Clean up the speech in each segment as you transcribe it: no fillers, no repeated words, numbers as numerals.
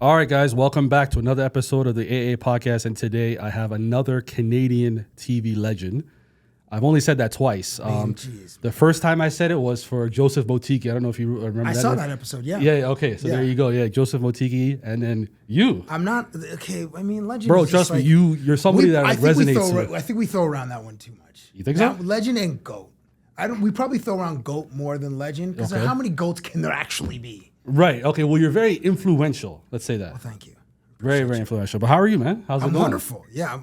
All right, guys, welcome back to another episode of the AA podcast. And today I have another Canadian TV legend. I've only said that twice. The first time I said it was for Joseph Motiki. I don't know if you remember that. I saw that episode, yeah. Yeah, okay. So there you go. Yeah, Joseph Motiki. And then you. I'm not, okay, I mean, legend. Bro, trust me, you're somebody that resonates with. I think we throw around that one too much. You think so? Legend and GOAT. We probably throw around GOAT more than legend because how many GOATs can there actually be? Right. Okay. Well, you're very influential. Let's say that. Well, thank you. Very, very influential. But how are you, man? How's it going? I'm wonderful. Yeah.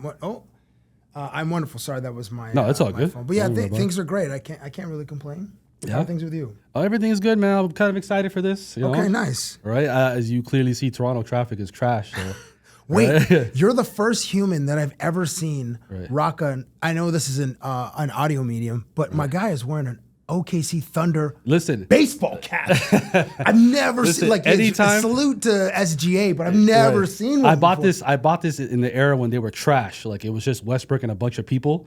I'm wonderful. Sorry, that was my. No, it's all good. Phone. But yeah, things are great. I can't really complain. Yeah. How are things with you? Oh, everything is good, man. I'm kind of excited for this. Okay, nice. Right. As you clearly see, Toronto traffic is trash. So. Wait, you're the first human that I've ever seen rock an. I know this is an audio medium, but my guy is wearing an OKC Thunder baseball cap. I've never seen anytime. Salute to SGA, but I've never seen one. I bought this in the era when they were trash. Like it was just Westbrook and a bunch of people.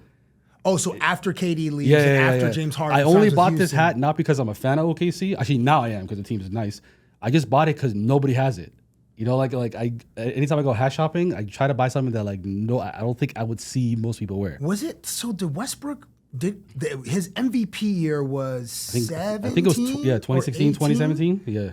Oh, so after KD leaves and after James Harden. I only bought this hat not because I'm a fan of OKC. Actually, now I am because the team is nice. I just bought it because nobody has it. You know, anytime I go hat shopping, I try to buy something that I don't think I would see most people wear. Was it so? Did Westbrook? His MVP year was 17? I think it was 2016, 2017. Yeah.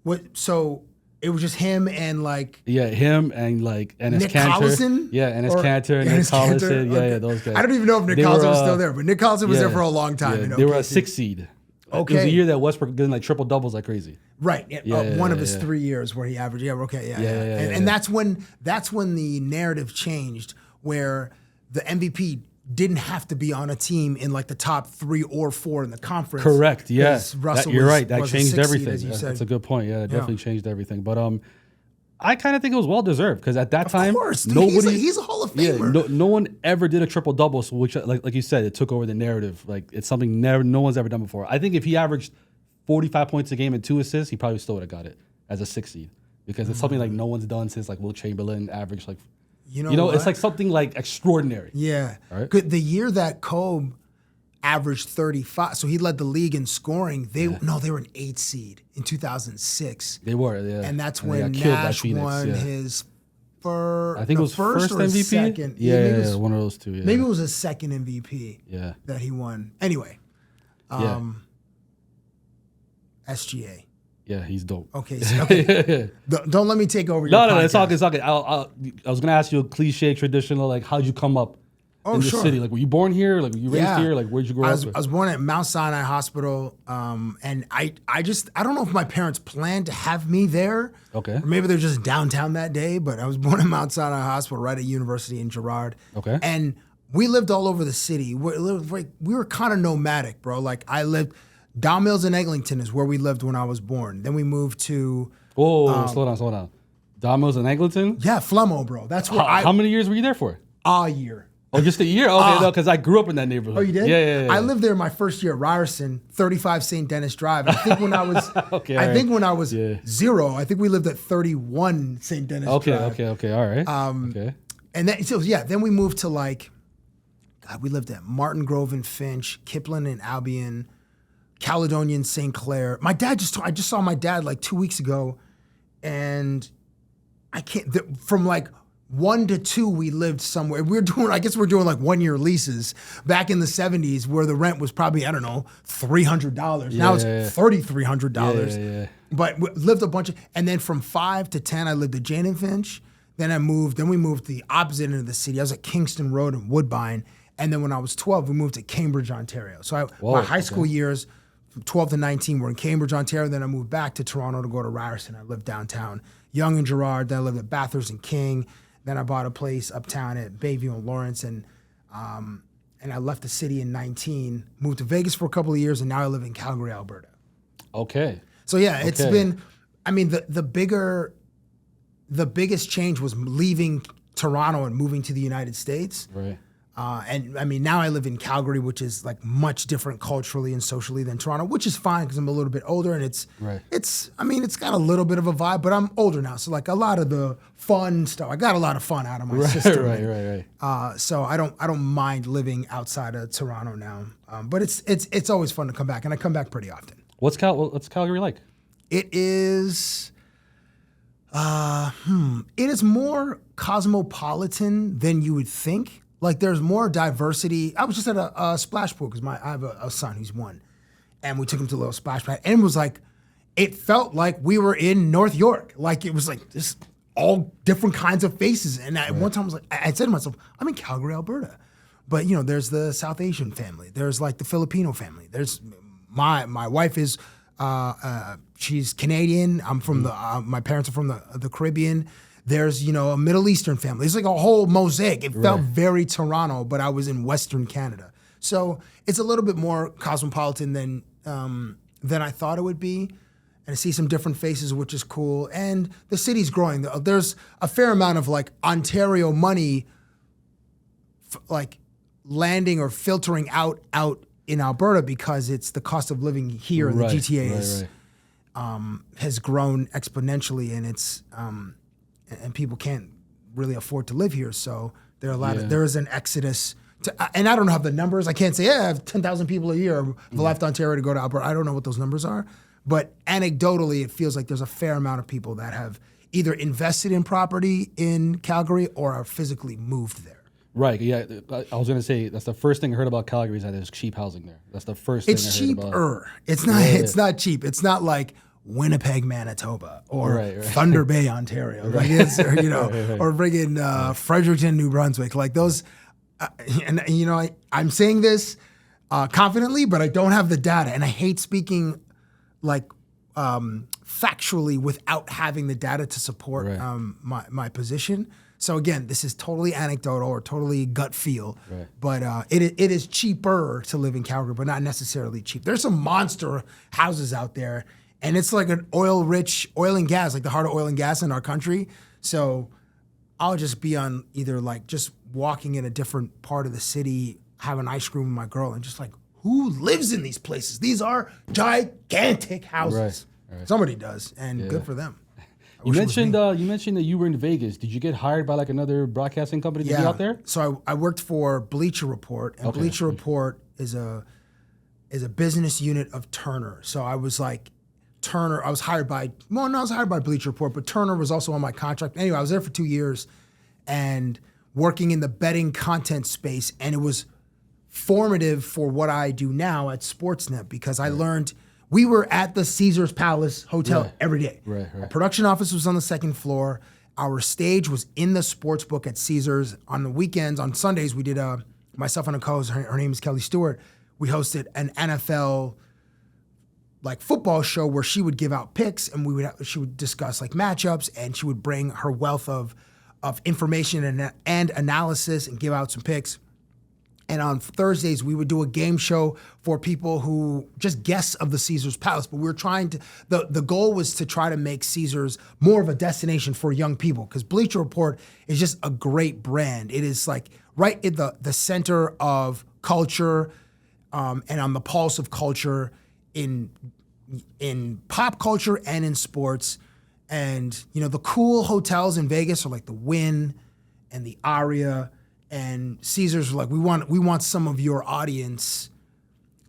What? So it was just him and him and Enes Nick Kanter. Collison? Yeah, Enes Kanter, Nick Collison. Yeah, those guys. I don't even know if Nick Collison was still there, but Nick Collison was there for a long time. Yeah, they were a 6 seed. Okay. It was a year that Westbrook did triple doubles like crazy. Right. One of his 3 years where he averaged. And that's when the narrative changed, where the MVP didn't have to be on a team in the top 3 or 4 in the conference. Correct. Yeah. You're right. That changed everything. Seed, that's a good point. Yeah, it definitely changed everything. But I kind of think it was well deserved because at that time, nobody. He's a Hall of Famer. Yeah, no one ever did a triple double, so which, like you said, it took over the narrative. It's something no one's ever done before. I think if he averaged 45 points a game and 2 assists, he probably still would have got it as a 6 seed because it's something no one's done since Will Chamberlain averaged it's something extraordinary. Yeah. Right? The year that Kobe averaged 35, so he led the league in scoring. They were an 8 seed in 2006. They were, yeah. And that's when Nash won his first. I think it was first or MVP. Second. Yeah, one of those two. Yeah. Maybe it was his second MVP. Yeah. That he won. Anyway. SGA. Yeah, he's dope. Okay. Don't let me take over your podcast. No, it's all good. It's all good. I was going to ask you a cliche, traditional, how'd you come up in the city? Were you born here? Were you raised here? Where'd you grow up? I was born at Mount Sinai Hospital, and I don't know if my parents planned to have me there. Okay. Or maybe they're just downtown that day, but I was born at Mount Sinai Hospital right at University in Girard. Okay. And we lived all over the city. We were kind of nomadic, bro. I lived... Dow Mills and Eglinton is where we lived when I was born. Then we moved to... slow down. Dow Mills and Eglinton? Yeah, Flemo, bro. That's where How many years were you there for? A year. Oh, just a year? Okay, no, because I grew up in that neighborhood. Oh, you did? Yeah. I lived there my first year at Ryerson, 35 St. Dennis Drive. I think when I was when I was 0, I think we lived at 31 St. Dennis Drive. Okay, all right. Okay. And then we moved to we lived at Martin Grove and Finch, Kipling and Albion, Caledonian, St. Clair. My dad I just saw my dad 2 weeks ago, and I can't, from 1 to 2 we lived somewhere. We're doing 1 year leases back in the 70s where the rent was probably, I don't know, $300. Now it's $3,300. Yeah. But we lived a bunch and then from 5 to 10 I lived at Jane and Finch. Then we moved to the opposite end of the city. I was at Kingston Road in Woodbine. And then when I was 12, we moved to Cambridge, Ontario. So my high school years, from 12 to 19, were in Cambridge, Ontario. Then I moved back to Toronto to go to Ryerson. I lived downtown, Yonge and Girard. Then I lived at Bathurst and King. Then I bought a place uptown at Bayview and Lawrence. And I left the city in 19, moved to Vegas for a couple of years, and now I live in Calgary, Alberta. Okay. So it's been, the biggest change was leaving Toronto and moving to the United States. Right. Now I live in Calgary, which is much different culturally and socially than Toronto, which is fine because I'm a little bit older and it's got a little bit of a vibe, but I'm older now. So a lot of the fun stuff, I got a lot of fun out of my system. Right. So I don't mind living outside of Toronto now. But it's always fun to come back, and I come back pretty often. What's Calgary like? It is, It is more cosmopolitan than you would think. Like there's more diversity. I was just at a splash pool because I have a son who's 1, and we took him to a little splash pad, and it was like, it felt like we were in North York. Like it was like this all different kinds of faces. And at one time I was like, I said to myself, I'm in Calgary, Alberta. But you know, there's the South Asian family. There's like the Filipino family. There's my wife is she's Canadian. I'm from my parents are from the Caribbean. There's, you know, a Middle Eastern family. It's like a whole mosaic. It felt very Toronto, but I was in Western Canada. So it's a little bit more cosmopolitan than I thought it would be. And I see some different faces, which is cool. And the city's growing. There's a fair amount of like Ontario money like landing or filtering out in Alberta because it's the cost of living here in the GTA has grown exponentially, and it's and people can't really afford to live here. So there are there is an exodus. And I don't have the numbers. I can't say, I have 10,000 people a year have left Ontario to go to Alberta. I don't know what those numbers are. But anecdotally, it feels like there's a fair amount of people that have either invested in property in Calgary or are physically moved there. Right. Yeah. I was going to say that's the first thing I heard about Calgary is that there's cheap housing there. That's the first thing I heard about. It's cheaper. It's not cheap. It's not like Winnipeg, Manitoba, or Thunder Bay, Ontario. Like it's, or, you know, or friggin' Fredericton, New Brunswick. Like those. And you know, I'm saying this confidently, but I don't have the data, and I hate speaking like factually without having the data to support my position. So again, this is totally anecdotal or totally gut feel, but it is cheaper to live in Calgary, but not necessarily cheap. There's some monster houses out there, and it's like an oil and gas, like the heart of oil and gas in our country. So I'll just be on either like just walking in a different part of the city, having ice cream with my girl, and just like, who lives in these places? These are gigantic houses. Somebody does, and good for them. You mentioned that you were in Vegas. Did you get hired by like another broadcasting company to be out there? So I worked for Bleacher Report, and Bleacher Report is a business unit of Turner. So I was like Turner. I was hired by Bleacher Report, but Turner was also on my contract. Anyway, I was there for 2 years, and working in the betting content space, and it was formative for what I do now at Sportsnet because I learned. We were at the Caesars Palace Hotel every day. Our production office was on the 2nd floor. Our stage was in the sports book at Caesars. On the weekends, on Sundays, we did myself and a co-host, her name is Kelly Stewart. We hosted an NFL like football show where she would give out picks, and she would discuss like matchups, and she would bring her wealth of information and analysis and give out some picks. And on Thursdays, we would do a game show for people who just guests of the Caesars Palace. But we were trying to, the goal was to try to make Caesars more of a destination for young people, because Bleacher Report is just a great brand. It is like right in the center of culture and on the pulse of culture in pop culture and in sports. And, you know, the cool hotels in Vegas are like the Wynn and the Aria. And Caesars were like, we want some of your audience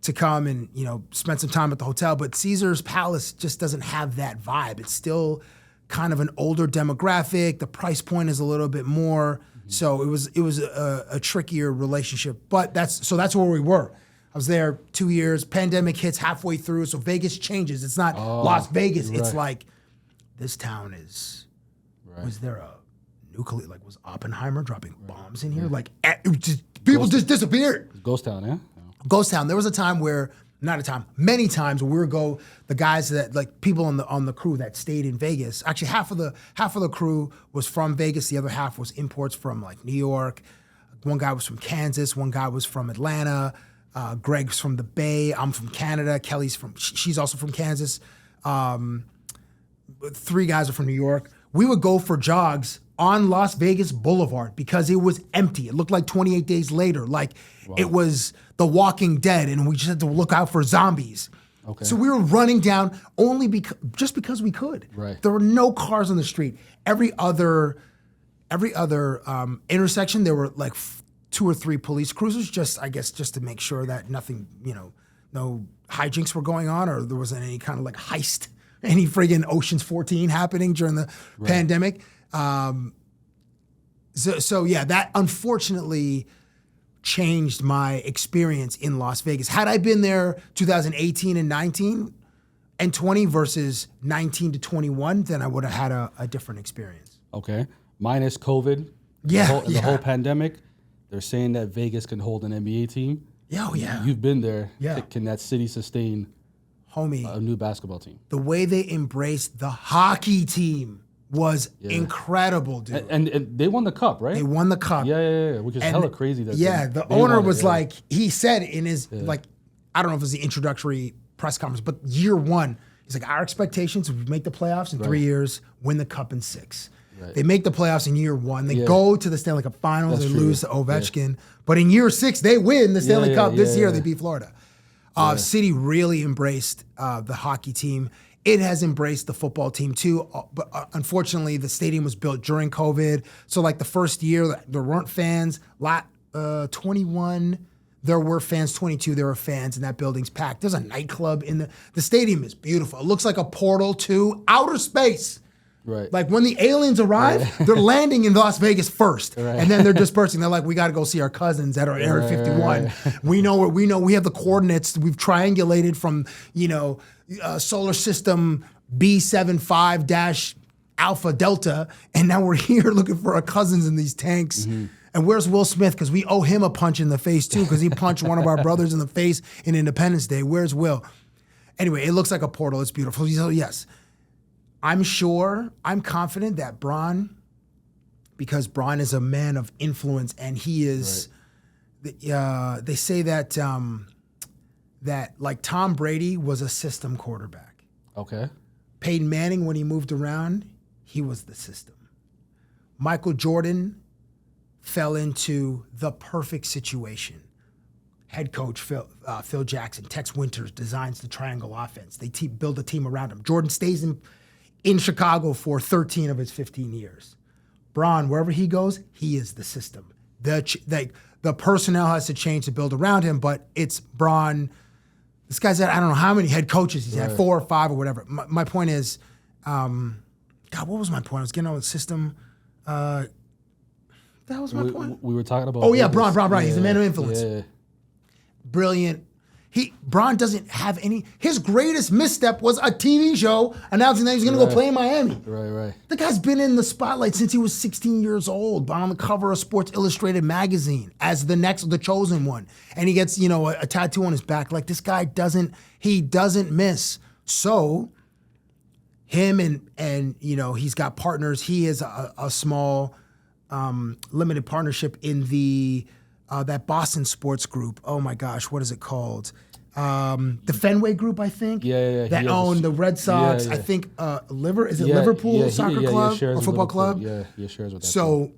to come and, you know, spend some time at the hotel. But Caesars Palace just doesn't have that vibe. It's still kind of an older demographic. The price point is a little bit more. So it was a trickier relationship. But that's where we were. I was there 2 years. Pandemic hits halfway through. So Vegas changes. It's not Las Vegas. It's like, this town is, was there a nuclear, like was Oppenheimer dropping bombs in here? Like people just disappeared. Ghost town, yeah? Ghost town. There was a time where, many times where the guys that like people on the crew that stayed in Vegas, actually half of the crew was from Vegas, the other half was imports from like New York. One guy was from Kansas, one guy was from Atlanta, Greg's from the Bay, I'm from Canada, she's also from Kansas. 3 guys are from New York. We would go for jogs on Las Vegas Boulevard because it was empty. It looked like 28 Days Later, like it was The Walking Dead, and we just had to look out for zombies. Okay. So we were running down just because we could. Right. There were no cars on the street. Every other intersection, there were like 2 or 3 police cruisers, just to make sure that nothing, no hijinks were going on, or there wasn't any kind of like heist any friggin' Ocean's 14 happening during the pandemic. So yeah, that unfortunately changed my experience in Las Vegas. Had I been there 2018 and 19 and 20 versus 19 to 21, then I would have had a different experience. Okay. Minus COVID, the whole pandemic, they're saying that Vegas can hold an NBA team. Oh, yeah. You've been there. Yeah. Can that city sustain a new basketball team? The way they embraced the hockey team was incredible, dude. And they won the cup, right? They won the cup. Yeah, which is hella crazy. That the owner was like, he said in his, like, I don't know if it was the introductory press conference, but year one, he's like, our expectations is we make the playoffs in 3 years, win the cup in 6. Right. They make the playoffs in year one. They go to the Stanley Cup Finals. They lose to Ovechkin. But in year 6, they win the Stanley Cup. This year, they beat Florida. City really embraced the hockey team. It has embraced the football team too. But unfortunately, the stadium was built during COVID. So like the first year, there weren't fans. 21, there were fans. 22, there were fans, and that building's packed. There's a nightclub in the stadium is beautiful. It looks like a portal to outer space. Right. Like when the aliens arrive, they're landing in Las Vegas first, and then they're dispersing. They're like, we got to go see our cousins that are at Area 51. We know we have the coordinates. We've triangulated from, solar system B75 Alpha Delta, and now we're here looking for our cousins in these tanks. Mm-hmm. And where's Will Smith? Because we owe him a punch in the face too, because he punched one of our brothers in the face in Independence Day. Where's Will? Anyway, it looks like a portal. It's beautiful. So yes. I'm confident that Bron, because Bron is a man of influence, and he is, they say that that like Tom Brady was a system quarterback. Okay. Peyton Manning, when he moved around, he was the system. Michael Jordan fell into the perfect situation. Head coach Phil Jackson, Tex Winters designs the triangle offense. They build a team around him. Jordan stays in Chicago for 13 of his 15 years. Bron, wherever he goes, he is the system. The personnel has to change to build around him, but it's Bron. This guy's had, I don't know how many head coaches he's had, 4 or 5 or whatever. My point is, God, what was my point? I was getting on the system. That was my point. We were talking about. Oh, yeah, Bron. He's a man of influence. Yeah. Brilliant. Bron doesn't have any. His greatest misstep was a TV show announcing that he's going to go play in Miami. Right. The guy's been in the spotlight since he was 16 years old, on the cover of Sports Illustrated magazine as the chosen one, and he gets a tattoo on his back. Like, this guy doesn't miss. So him and he's got partners. He is a small limited partnership in the. That Boston sports group. Oh my gosh, what is it called? The Fenway Group, I think. Yeah. That own the Red Sox. I think Liverpool soccer club or football club. Yeah, shares with that. So,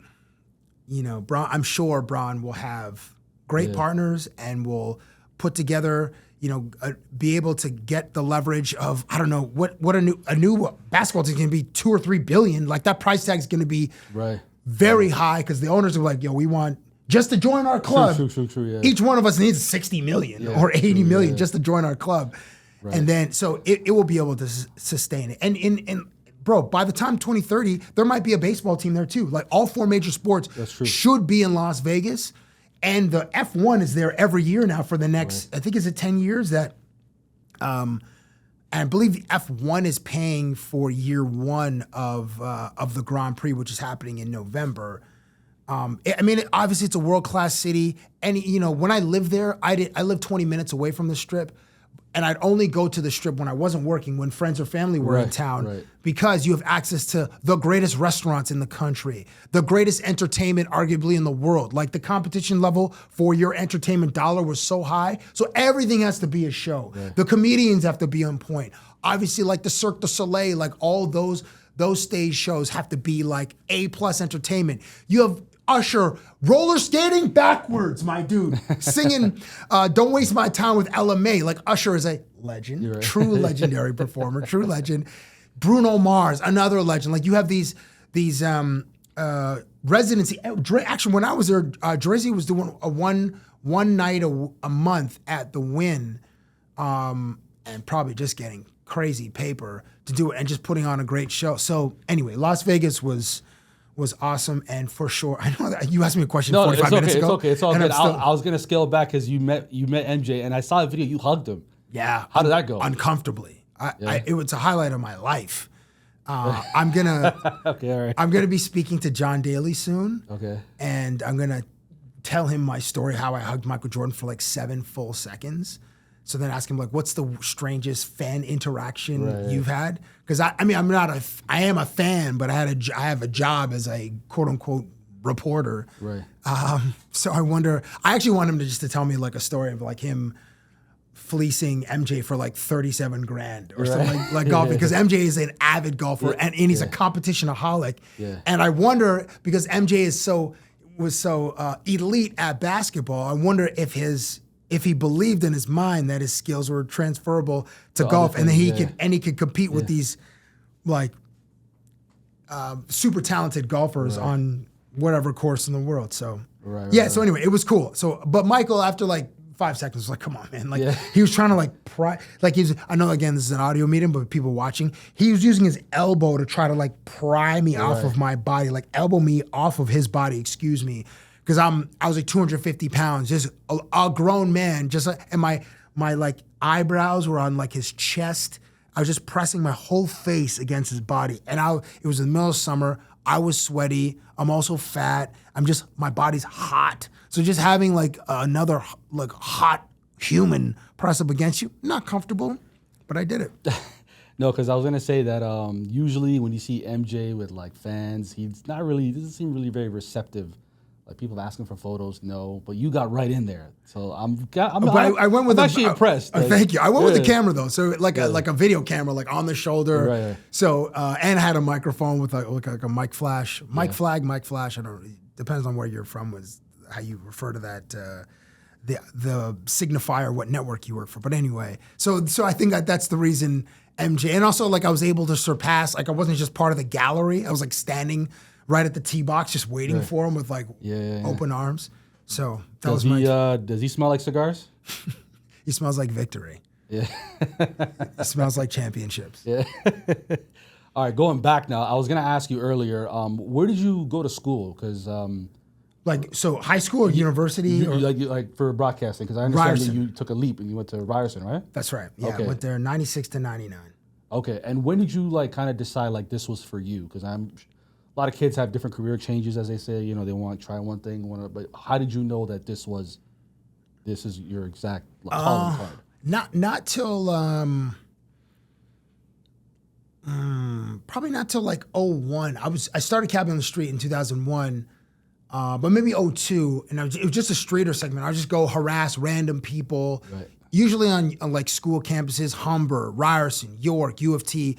Bron, I'm sure Bron will have great partners and will put together. Be able to get the leverage of, I don't know what a new basketball team can be, 2 or 3 billion. Like, that price tag is going to be very high, because the owners are like, we want. Just to join our club, true, yeah. Each one of us needs 60 million or 80 million just to join our club. Right. And then, so it will be able to sustain it. And bro, by the time 2030, there might be a baseball team there too. Like, all 4 major sports should be in Las Vegas. And the F1 is there every year now for the next, I think it's 10 years that, and I believe the F1 is paying for year 1 of the Grand Prix, which is happening in November. Obviously it's a world-class city, and when I lived there, I lived 20 minutes away from the Strip, and I'd only go to the Strip when I wasn't working, when friends or family were in town, because you have access to the greatest restaurants in the country, the greatest entertainment arguably in the world. Like, the competition level for your entertainment dollar was so high, so everything has to be a show. The comedians have to be on point. Obviously, like the Cirque du Soleil, like all those stage shows have to be like A+ entertainment. You have Usher roller skating backwards, my dude, singing "Don't Waste My Time" with LMA. Like, Usher is a legend, true legendary performer, true legend. Bruno Mars, another legend. Like, you have these residency. Actually, when I was there, Drizzy was doing a one night a month at the Wynn, and probably just getting crazy paper to do it and just putting on a great show. So anyway, Las Vegas was awesome, and for sure, I know that you asked me a question 45 minutes ago. It's okay. I was gonna scale back because you met MJ, and I saw a video. You hugged him. Yeah. How did that go? Uncomfortably. It was a highlight of my life. I'm gonna okay, all right. I'm gonna be speaking to John Daly soon. Okay. And I'm gonna tell him my story, how I hugged Michael Jordan for like 7 full seconds. So then ask him like, what's the strangest fan interaction you've had? Because I am a fan, but I have a job as a quote unquote reporter. Right. So I actually want him to tell me like a story of like him fleecing MJ for like 37 grand or something like golfing, because MJ is an avid golfer and he's a competitionaholic. Yeah. And I wonder, because MJ was so elite at basketball, I wonder if he believed in his mind that his skills were transferable to golf, and then he could compete with these like super talented golfers on whatever course in the world. So so anyway, it was cool. So but Michael, after like 5 seconds, was like, come on, man. Like he was trying to like pry, like I know again this is an audio medium, but people watching, he was using his elbow to try to like pry me off of my body, like elbow me off of his body, excuse me. Because I was like 250 pounds, just a grown man, just like, and my like eyebrows were on like his chest. I was just pressing my whole face against his body, and it was in the middle of summer. I was sweaty. I'm also fat. My body's hot. So just having like another like hot human press up against you, not comfortable, but I did it. No, because I was gonna say that usually when you see MJ with like fans, he doesn't seem really very receptive. Like people asking for photos, no, but you got right in there. So I'm actually impressed. Like, thank you. I went with the camera though, so like a video camera, like on the shoulder. Right. So and I had a microphone with like a mic flash, mic flag. I don't. Depends on where you're from, was how you refer to that. The signifier, what network you work for. But anyway, so I think that's the reason MJ, and also like I was able to surpass. Like I wasn't just part of the gallery. I was like standing right at the tee box, just waiting for him with like open arms. So that was my. Does he smell like cigars? He smells like victory. Yeah. He smells like championships. Yeah. All right, going back now. I was gonna ask you earlier. Where did you go to school? Because so high school or university? Like for broadcasting? Because I understand that Ryerson. you took a leap and you went to Ryerson, right? That's right. Yeah, I went there 96 to 99. Okay, and when did you like kind of decide like this was for you? Because a lot of kids have different career changes, as they say. You know, they want to try one thing, but how did you know that this is your exact calling card? Not till probably not till like 01. I started Cabbie on the Street in 2001, but maybe 02, and it was just a streeter segment. I would just go harass random people, usually on like school campuses, Humber, Ryerson, York, U of T.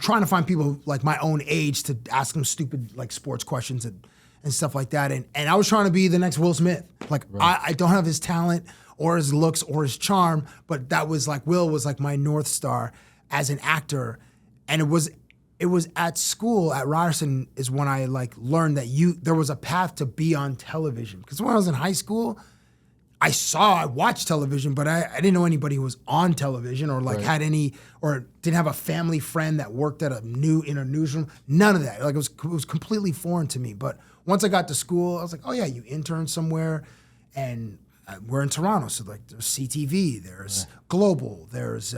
Trying to find people like my own age to ask them stupid like sports questions and stuff like that. And I was trying to be the next Will Smith. Like I don't have his talent or his looks or his charm, but that was like Will was like my North Star as an actor. And it was at school at Ryerson is when I like learned that there was a path to be on television. Because when I was in high school, I watched television, but I didn't know anybody who was on television or like had any, or didn't have a family friend that worked in a newsroom. None of that. Like it was completely foreign to me. But once I got to school, I was like, oh yeah, you intern somewhere, and we're in Toronto, so like there's CTV, there's Global, there's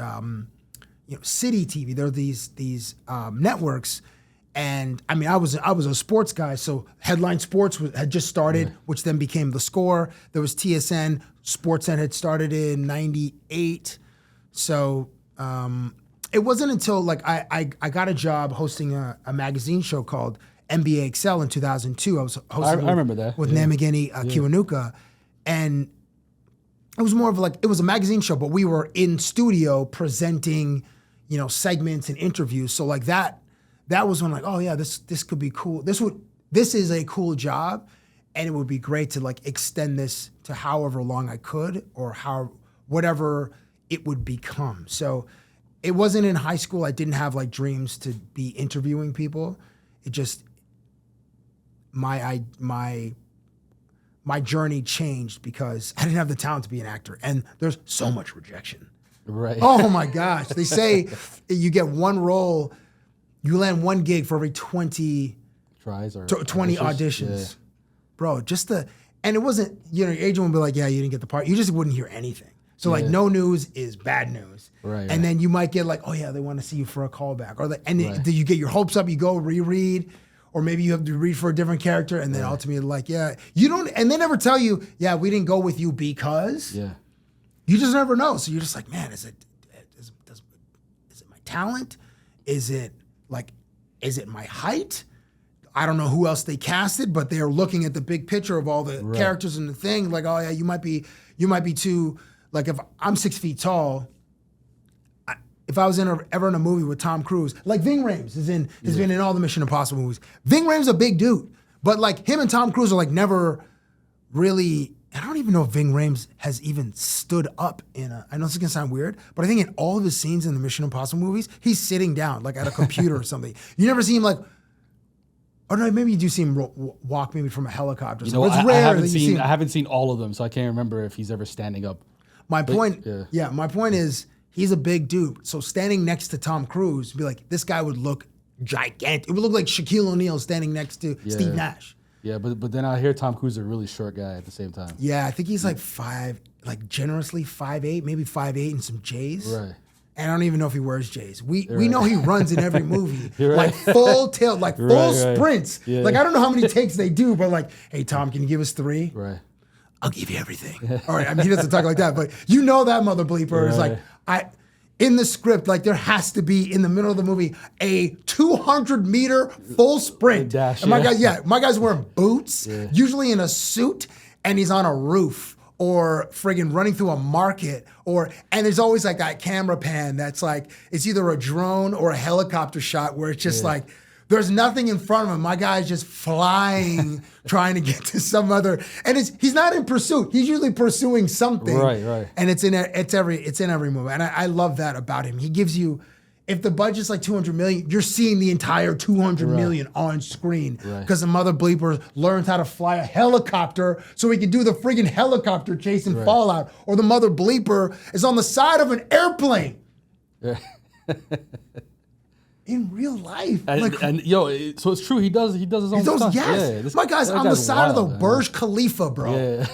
City TV. There are these networks. And I mean, I was a sports guy, so Headline Sports had just started, which then became The Score. There was TSN. Sportsnet had started in '98. So it wasn't until like I got a job hosting a magazine show called NBA Excel in 2002. I was hosting I remember that. with Namageni Kiwanuka, and it was more of like, it was a magazine show, but we were in studio presenting, segments and interviews. So like that was when like, oh yeah, this could be cool. This is a cool job, and it would be great to like extend this to however long I could, or whatever it would become. So it wasn't in high school. I didn't have like dreams to be interviewing people. It just my journey changed because I didn't have the talent to be an actor, and there's so much rejection. Right. Oh my gosh. They say you get one role, you land one gig for every 20 tries or 20 auditions. Bro, and it wasn't, your agent would be like, yeah, you didn't get the part. You just wouldn't hear anything. So like no news is bad news. Right. And then you might get like, oh yeah, they want to see you for a callback. Or you get your hopes up, you go reread, or maybe you have to read for a different character, and then ultimately like, yeah, you don't, and they never tell you, yeah, we didn't go with you because. Yeah. You just never know. So you're just like, man, is it my talent? Is it my height? I don't know who else they casted, but they're looking at the big picture of all the characters in the thing. Like, oh yeah, you might be too, like if I'm 6 feet tall, if I was ever in a movie with Tom Cruise, like Ving Rhames has been in all the Mission Impossible movies. Ving Rhames is a big dude, but like him and Tom Cruise are like never really, I don't even know if Ving Rhames has even stood up I know this is gonna sound weird, but I think in all of his scenes in the Mission Impossible movies, he's sitting down like at a computer or something. You never see him like, or no, maybe you do see him walk maybe from a helicopter. You know, it's rare I haven't seen all of them, so I can't remember if he's ever standing up. My point is he's a big dude. So standing next to Tom Cruise, be like, this guy would look gigantic. It would look like Shaquille O'Neal standing next to Steve Nash. Yeah, but then I hear Tom Cruise is a really short guy at the same time. Yeah, I think he's like generously 5'8", maybe 5'8" and some J's. Right. And I don't even know if he wears J's. We know he runs in every movie, like right. full tilt, like full sprints. Yeah. Like I don't know how many takes they do, but like, hey Tom, can you give us 3? Right. I'll give you everything. All right, I mean he doesn't talk like that, but you know that mother bleeper is like in the script, like there has to be in the middle of the movie a 200-meter full sprint. Dash, and my guy's wearing boots, usually in a suit, and he's on a roof or friggin' running through a market, and there's always like that camera pan that's like, it's either a drone or a helicopter shot where it's just like, there's nothing in front of him. My guy's just flying, trying to get to some other, and he's not in pursuit. He's usually pursuing something. Right. And it's in every movie. And I love that about him. He gives you, if the budget's like $200 million, you're seeing the entire $200 million on screen. Because the mother bleeper learns how to fly a helicopter so he can do the friggin' helicopter chase in Fallout. Or the mother bleeper is on the side of an airplane. In real life. So it's true, he does his own stuff. Yes. My guy's on the side of the Burj Khalifa, bro. Yeah.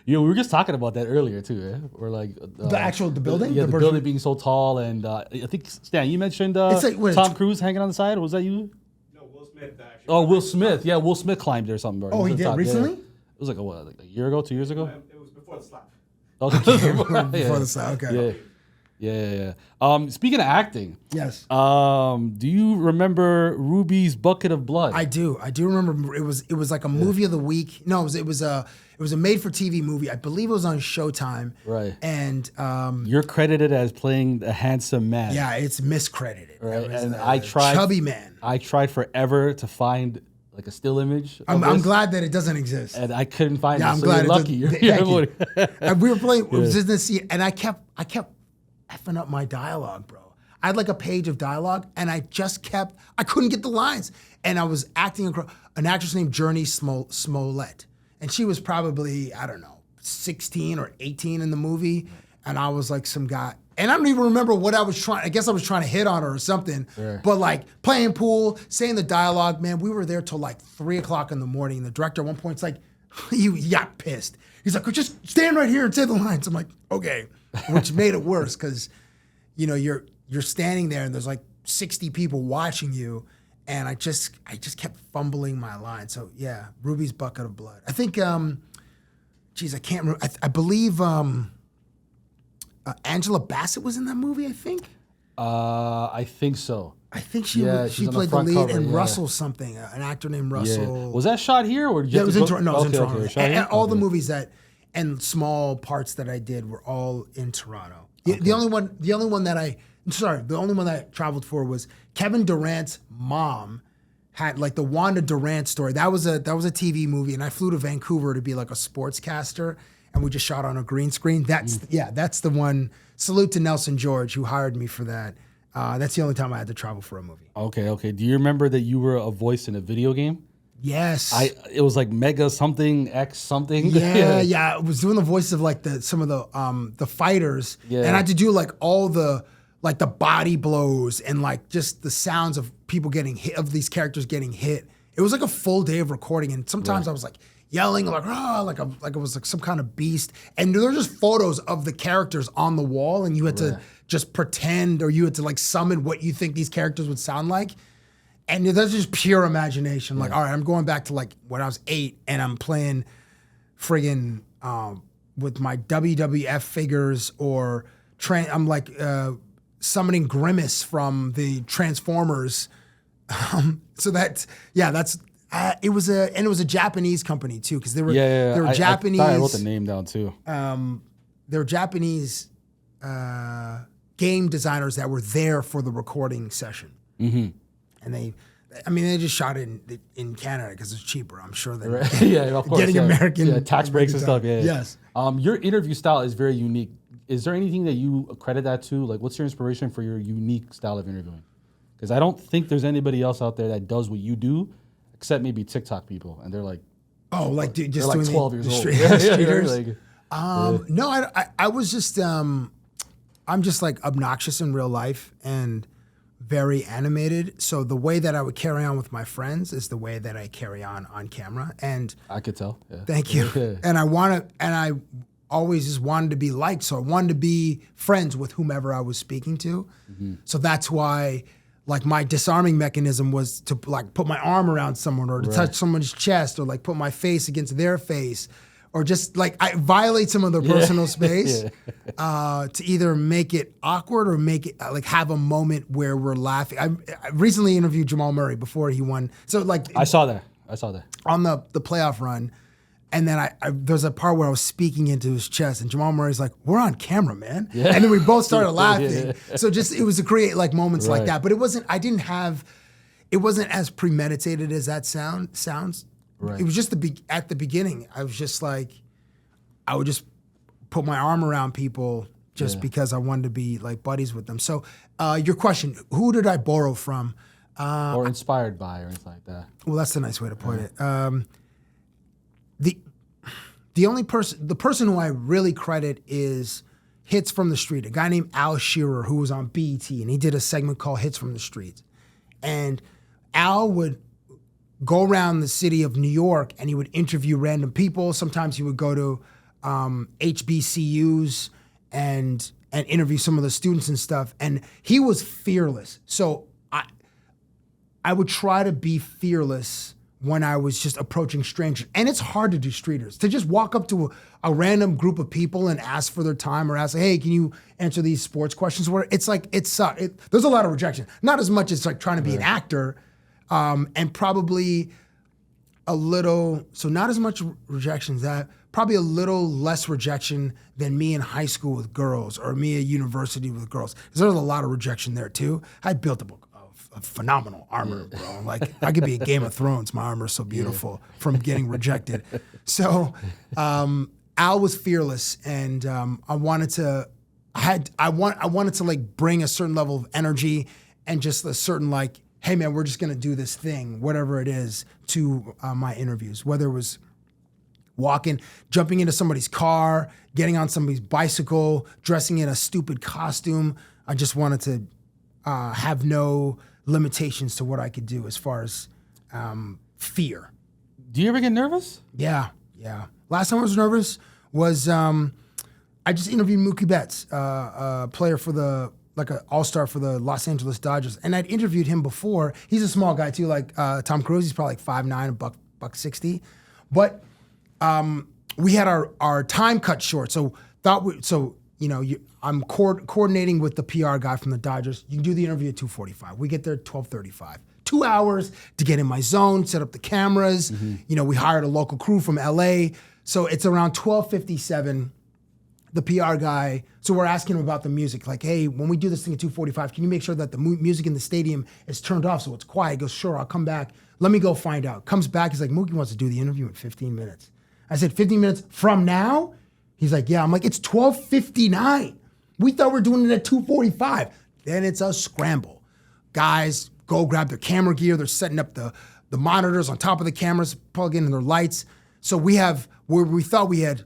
We were just talking about that earlier too. Or like the building? The building being so tall, and I think Stan, you mentioned Tom Cruise hanging on the side. Was that you? No, Will Smith actually. Oh, Will Smith. Yeah, Will Smith climbed there or something. Oh, he did recently? Yeah. It was like a year ago, 2 years ago. It was before the slap. Before the slap. Okay. Yeah. Speaking of acting, yes. Do you remember Ruby's Bucket of Blood? I do remember. It was like a movie of the week. No, it was a made-for-TV movie. I believe it was on Showtime. Right. And you're credited as playing the handsome man. Yeah, it's miscredited. Right. And I tried chubby man. I tried forever to find like a still image. I'm glad that it doesn't exist. And I couldn't find it. I'm so glad you're lucky. Thank you. And we were playing Resistance, and I kept effing up my dialogue, bro. I had like a page of dialogue, and I couldn't get the lines. And I was acting an actress named Journey Smollett. And she was probably, I don't know, 16 or 18 in the movie. And I was like some guy. And I don't even remember what I was trying. I guess I was trying to hit on her or something. Yeah. But like playing pool, saying the dialogue, man, we were there till like 3 o'clock in the morning. The director at one point's like, he got pissed. He's like, just stand right here and say the lines. I'm like, okay. Which made it worse because, you're standing there and there's like 60 people watching you, and I just kept fumbling my line. So yeah, Ruby's Bucket of Blood. I think, I can't remember. I believe Angela Bassett was in that movie. I think. I think so. I think she played the lead cover, in Russell something, an actor named Russell. Yeah. Was that shot here or did you it was in Toronto? No, it was in Toronto. Okay. And all the movies and small parts that I did were all in Toronto. The only one that I traveled for was Kevin Durant's mom had like the Wanda Durant story. That was a TV movie, and I flew to Vancouver to be like a sportscaster, and we just shot on a green screen. That's the one. Salute to Nelson George who hired me for that. That's the only time I had to travel for a movie. Okay. Do you remember that you were a voice in a video game? Yes. It was like Mega something X something. Yeah. I was doing the voice of like some of the fighters, Yeah. and I had to do like all the like the body blows and like just the sounds of people getting hit, of these characters getting hit. It was like a full day of recording, and sometimes I was like yelling like like it was like some kind of beast. And there were just photos of the characters on the wall, and you had to just pretend, or you had to like summon what you think these characters would sound like. And that's just pure imagination. Like, all right, I'm going back to like when I was 8 and I'm playing friggin' with my WWF figures, or I'm like summoning Grimace from the Transformers. So that's it was a Japanese company too, because they were Japanese. I thought I wrote the name down too. They were Japanese game designers that were there for the recording session. Mm-hmm. And they just shot it in Canada because it's cheaper, I'm sure, than of course, getting American tax breaks and stuff. Yeah. Yes. Your interview style is very unique. Is there anything that you credit that to? Like, what's your inspiration for your unique style of interviewing? Because I don't think there's anybody else out there that does what you do, except maybe TikTok people, and they're like, just they're doing like 12 years old. Streeters. No, I was just I'm just like obnoxious in real life and very animated. So the way that I would carry on with my friends is the way that I carry on camera. And I could tell. Yeah. Thank you. And I always just wanted to be liked. So I wanted to be friends with whomever I was speaking to. Mm-hmm. So that's why like my disarming mechanism was to like put my arm around someone, or to touch someone's chest, or like put my face against their face, or just like I violate some of their personal space to either make it awkward or make it like have a moment where we're laughing. I recently interviewed Jamal Murray before he won. So like I saw that on the playoff run. And then there's a part where I was speaking into his chest, and Jamal Murray's like, "We're on camera, man." Yeah. And then we both started laughing. So it was to create like moments like that. But it wasn't as premeditated as that sounds. Right. It was just at the beginning. I was just like, I would just put my arm around people just because I wanted to be like buddies with them. So your question, who did I borrow from? Or inspired by, or anything like that. Well, that's a nice way to put it. The person who I really credit is Hits from the Street, a guy named Al Shearer who was on BET, and he did a segment called Hits from the Street. And Al would go around the city of New York and he would interview random people. Sometimes he would go to HBCUs and interview some of the students and stuff. And he was fearless. So I would try to be fearless when I was just approaching strangers. And it's hard to do streeters. To just walk up to a random group of people and ask for their time, or ask, hey, can you answer these sports questions? Where it's like, there's a lot of rejection. Not as much as like trying to be an actor, and probably a little, so not as much rejection as that, probably a little less rejection than me in high school with girls, or me at university with girls. Because there was a lot of rejection there too. I built a phenomenal armor, bro. Like I could be a Game of Thrones. My armor is so beautiful from getting rejected. So Al was fearless, and I wanted to like bring a certain level of energy and just a certain like, hey man, we're just gonna do this thing, whatever it is, to my interviews. Whether it was jumping into somebody's car, getting on somebody's bicycle, dressing in a stupid costume. I just wanted to have no limitations to what I could do as far as fear. Do you ever get nervous? Yeah. Last time I was nervous was I just interviewed Mookie Betts, a player for an all-star for the Los Angeles Dodgers, and I'd interviewed him before. He's a small guy too, like Tom Cruise. He's probably like 5'9", $160, but we had our time cut short. So I'm coordinating with the PR guy from the Dodgers. You can do the interview at 2:45. We get there at 12:35. 2 hours to get in my zone, set up the cameras. Mm-hmm. We hired a local crew from LA. So it's around 12:57. The PR guy, so we're asking him about the music. Like, hey, when we do this thing at 2:45, can you make sure that the music in the stadium is turned off so it's quiet? He goes, sure, I'll come back. Let me go find out. Comes back, he's like, Mookie wants to do the interview in 15 minutes. I said, 15 minutes from now? He's like, yeah. I'm like, it's 12:59. We thought we were doing it at 2:45. Then it's a scramble. Guys go grab their camera gear. They're setting up the the monitors on top of the cameras, plug in their lights. So we have, where we thought we had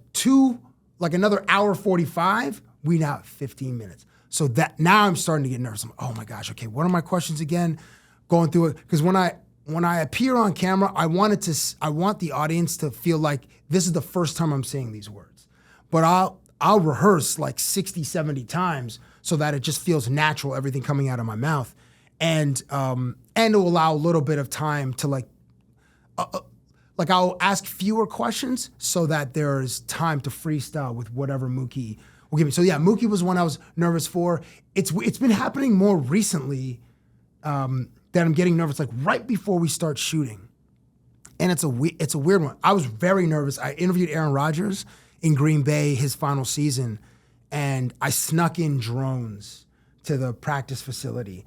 another hour 45, we now have 15 minutes. So that now I'm starting to get nervous. I'm, oh my gosh, okay, what are my questions again? Going through it. Because when I appear on camera, I want the audience to feel like this is the first time I'm saying these words. But I'll rehearse like 60, 70 times so that it just feels natural, everything coming out of my mouth. And to allow a little bit of time to I'll ask fewer questions so that there's time to freestyle with whatever Mookie will give me. So yeah, Mookie was one I was nervous for. It's been happening more recently that I'm getting nervous, like right before we start shooting. And it's a weird one. I was very nervous. I interviewed Aaron Rodgers in Green Bay, his final season, and I snuck in drones to the practice facility.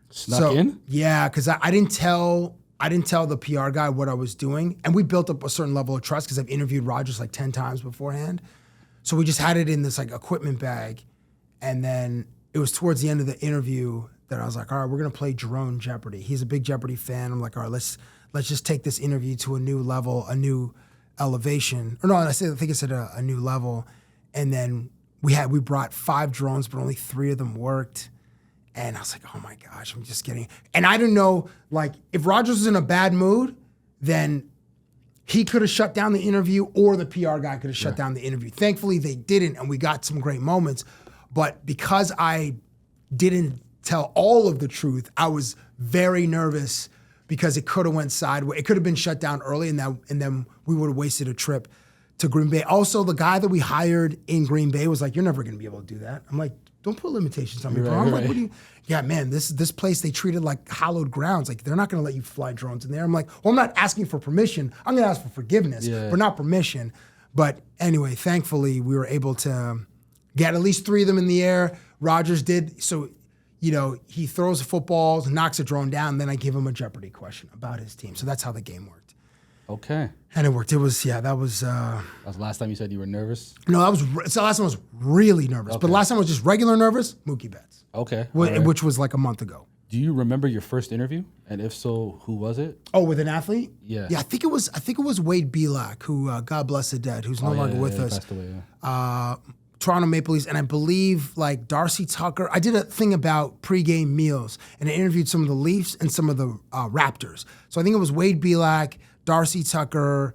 Snuck in? Yeah, because I didn't tell the PR guy what I was doing, and we built up a certain level of trust because I've interviewed Rodgers like 10 times beforehand. So we just had it in this like equipment bag, and then it was towards the end of the interview that I was like, all right, we're gonna play drone Jeopardy. He's a big Jeopardy fan. I'm like, all right, let's just take this interview to a new level, a new elevation. Or no, I think I said a new level, and then we brought 5 drones, but only 3 of them worked. And I was like, oh my gosh, I'm just getting, and I didn't know, like, if Rodgers was in a bad mood, then he could have shut down the interview or the PR guy could have shut down the interview. Thankfully, they didn't, and we got some great moments. But because I didn't tell all of the truth, I was very nervous because it could have went sideways. It could have been shut down early, and then we would have wasted a trip to Green Bay. Also, the guy that we hired in Green Bay was like, you're never going to be able to do that. I'm like, don't put limitations on me, bro. I'm like, what do you? Yeah, man, this place they treated like hallowed grounds. Like, they're not going to let you fly drones in there. I'm like, well, I'm not asking for permission. I'm going to ask for forgiveness, but not permission. But anyway, thankfully, we were able to get at least 3 of them in the air. Rodgers did. So, he throws a football, knocks a drone down, then I give him a Jeopardy question about his team. So that's how the game worked. Okay. And it worked. It was, that was... That was the last time you said you were nervous? No, so last time I was really nervous. Okay. But last time I was just regular nervous, Mookie Betts. Okay. Which was like a month ago. Do you remember your first interview? And if so, who was it? Oh, with an athlete? Yeah. Yeah, I think it was Wade Belak, who, God bless the dead, who's no longer with us. He passed away, Toronto Maple Leafs, and I believe like Darcy Tucker. I did a thing about pregame meals, and I interviewed some of the Leafs and some of the Raptors. So I think it was Wade Belak, Darcy Tucker,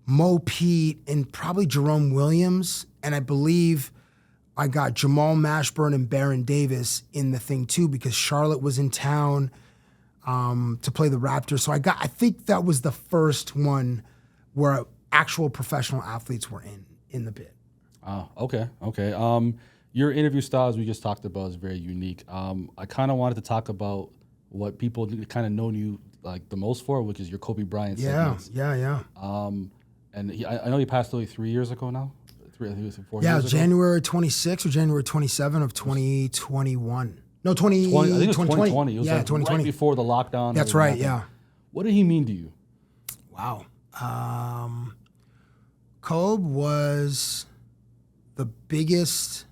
Mo Pete, and probably Jerome Williams. And I believe I got Jamal Mashburn and Baron Davis in the thing too, because Charlotte was in town to play the Raptors. So I think that was the first one where actual professional athletes were in the bit. Oh, okay. Your interview style, as we just talked about, is very unique. I kind of wanted to talk about what people kind of known you like the most for, which is your Kobe Bryant segments. Yeah. And I know he passed away 3 years ago now. 4 years ago. January 26th or January 27 of 2021. No, 2020. I think it was 2020. It was 2020. Right before the lockdown. That's right, yeah. What did he mean to you? Wow. Kobe was the biggest...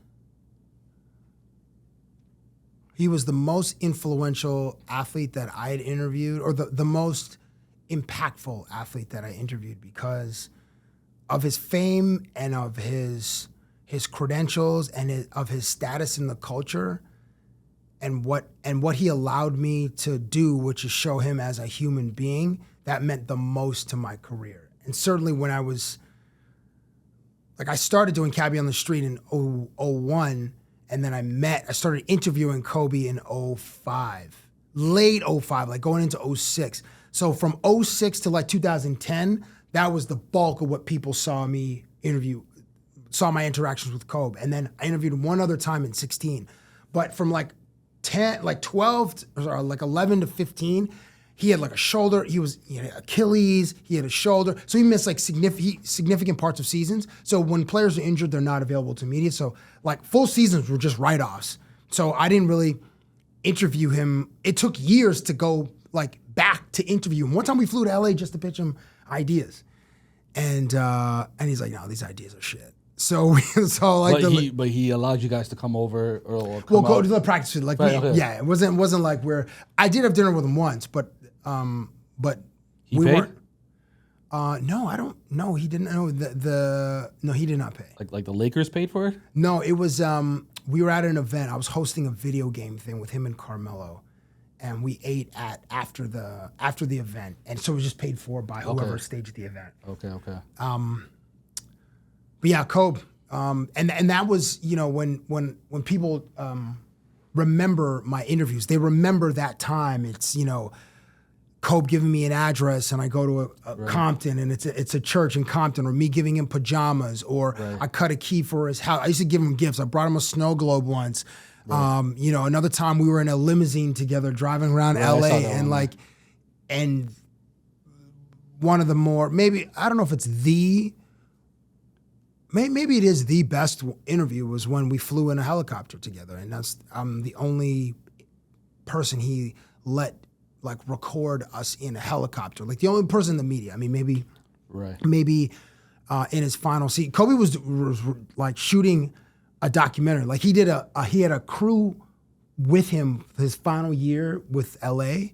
He was the most influential athlete that I had interviewed, or the most impactful athlete that I interviewed, because of his fame and of his credentials and of his status in the culture, and what he allowed me to do, which is show him as a human being. That meant the most to my career. And certainly when I was, like, I started doing Cabbie on the street in 01, and then I started interviewing Kobe in 05, late 05, like going into 06. So from 06 to like 2010, that was the bulk of what people saw my interactions with Kobe. And then I interviewed one other time in 16. But from like 12, or like 11 to 15, he had like a shoulder, he had Achilles, he had a shoulder. So he missed like significant parts of seasons. So when players are injured, they're not available to media. So like full seasons were just write-offs. So I didn't really interview him. It took years to go like back to interview him. One time we flew to LA just to pitch him ideas. And he's like, no, these ideas are shit. So but he allowed you guys to come over or go to the practice field. Like, right, okay. Yeah, it wasn't like I did have dinner with him once, but He paid? weren't. No, I don't. No, he didn't. No, no, he did not pay. Like the Lakers paid for it? No, it was. We were at an event. I was hosting a video game thing with him and Carmelo, and we ate after the event, and so it was just paid for by whoever staged the event. Okay. But yeah, Kobe, and that was, you know, when people remember my interviews, they remember that time. It's, you know, Kobe giving me an address, and I go to a Compton, and it's a church in Compton, or me giving him pajamas, or I cut a key for his house. I used to give him gifts. I brought him a snow globe once. You know, another time we were in a limousine together driving around LA, and one of the more, maybe, I don't know if it's maybe it is the best interview, was when we flew in a helicopter together, and I'm the only person he let like record us in a helicopter, like the only person in the media. I mean, maybe in his final seat, Kobe was like shooting a documentary. Like he had a crew with him his final year with LA.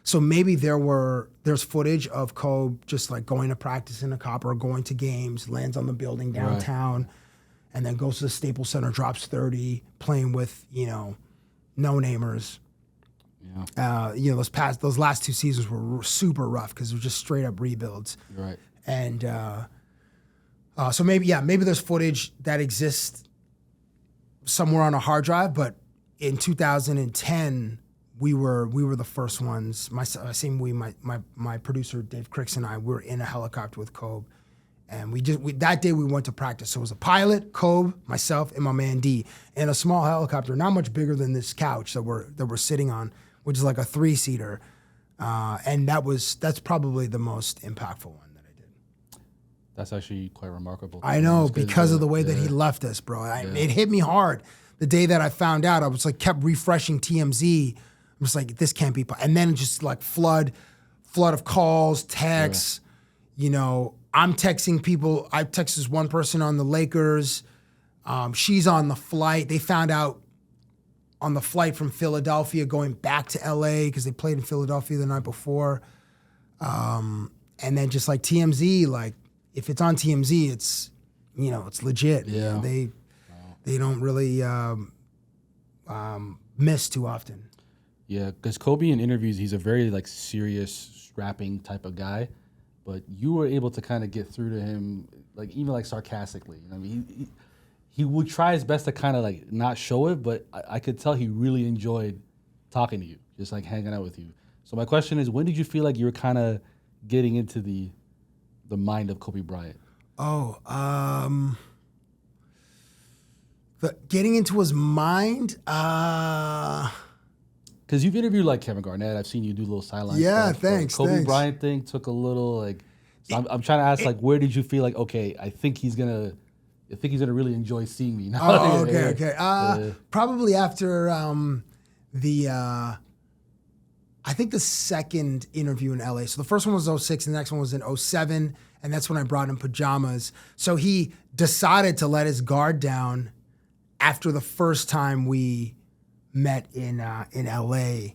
So maybe there's footage of Kobe just like going to practice in a cop, or going to games, lands on the building downtown, and then goes to the Staples Center, drops 30, playing with, you know, no-namers. Yeah. You know, those last 2 seasons were super rough because it was just straight up rebuilds. Right. And so maybe there's footage that exists somewhere on a hard drive, but in 2010, we were the first ones. My producer Dave Cricks and I were in a helicopter with Kobe, and that day we went to practice. So it was a pilot, Kobe, myself, and my man D, in a small helicopter, not much bigger than this couch that we're sitting on, which is like a 3-seater, and that's probably the most impactful one that I did. That's actually quite remarkable. I know, because of the way that he left us, bro. It hit me hard the day that I found out. I was like, kept refreshing TMZ. I was like, this can't be, and then just like flood of calls, texts. You know, I'm texting people. I text this one person on the Lakers. She's on the flight. They found out on the flight from Philadelphia going back to LA because they played in Philadelphia the night before. And then just like TMZ, like if it's on TMZ, it's, you know, it's legit. Yeah. They don't really miss too often. Yeah, because Kobe in interviews, he's a very like serious, strapping type of guy, but you were able to kind of get through to him, like even like sarcastically. I mean, he would try his best to kind of like not show it, but I could tell he really enjoyed talking to you, just like hanging out with you. So my question is, when did you feel like you were kind of getting into the mind of Kobe Bryant? Getting into his mind. Because you've interviewed like Kevin Garnett, I've seen you do little sideline stuff. Thanks. Kobe Bryant thing took a little like. So I'm trying to ask like, where did you feel like, okay, I think he's gonna really enjoy seeing me now? Okay. Probably after I think the second interview in LA. So the first one was 06, and the next one was in 07, and that's when I brought him pajamas. So he decided to let his guard down after the first time we met in LA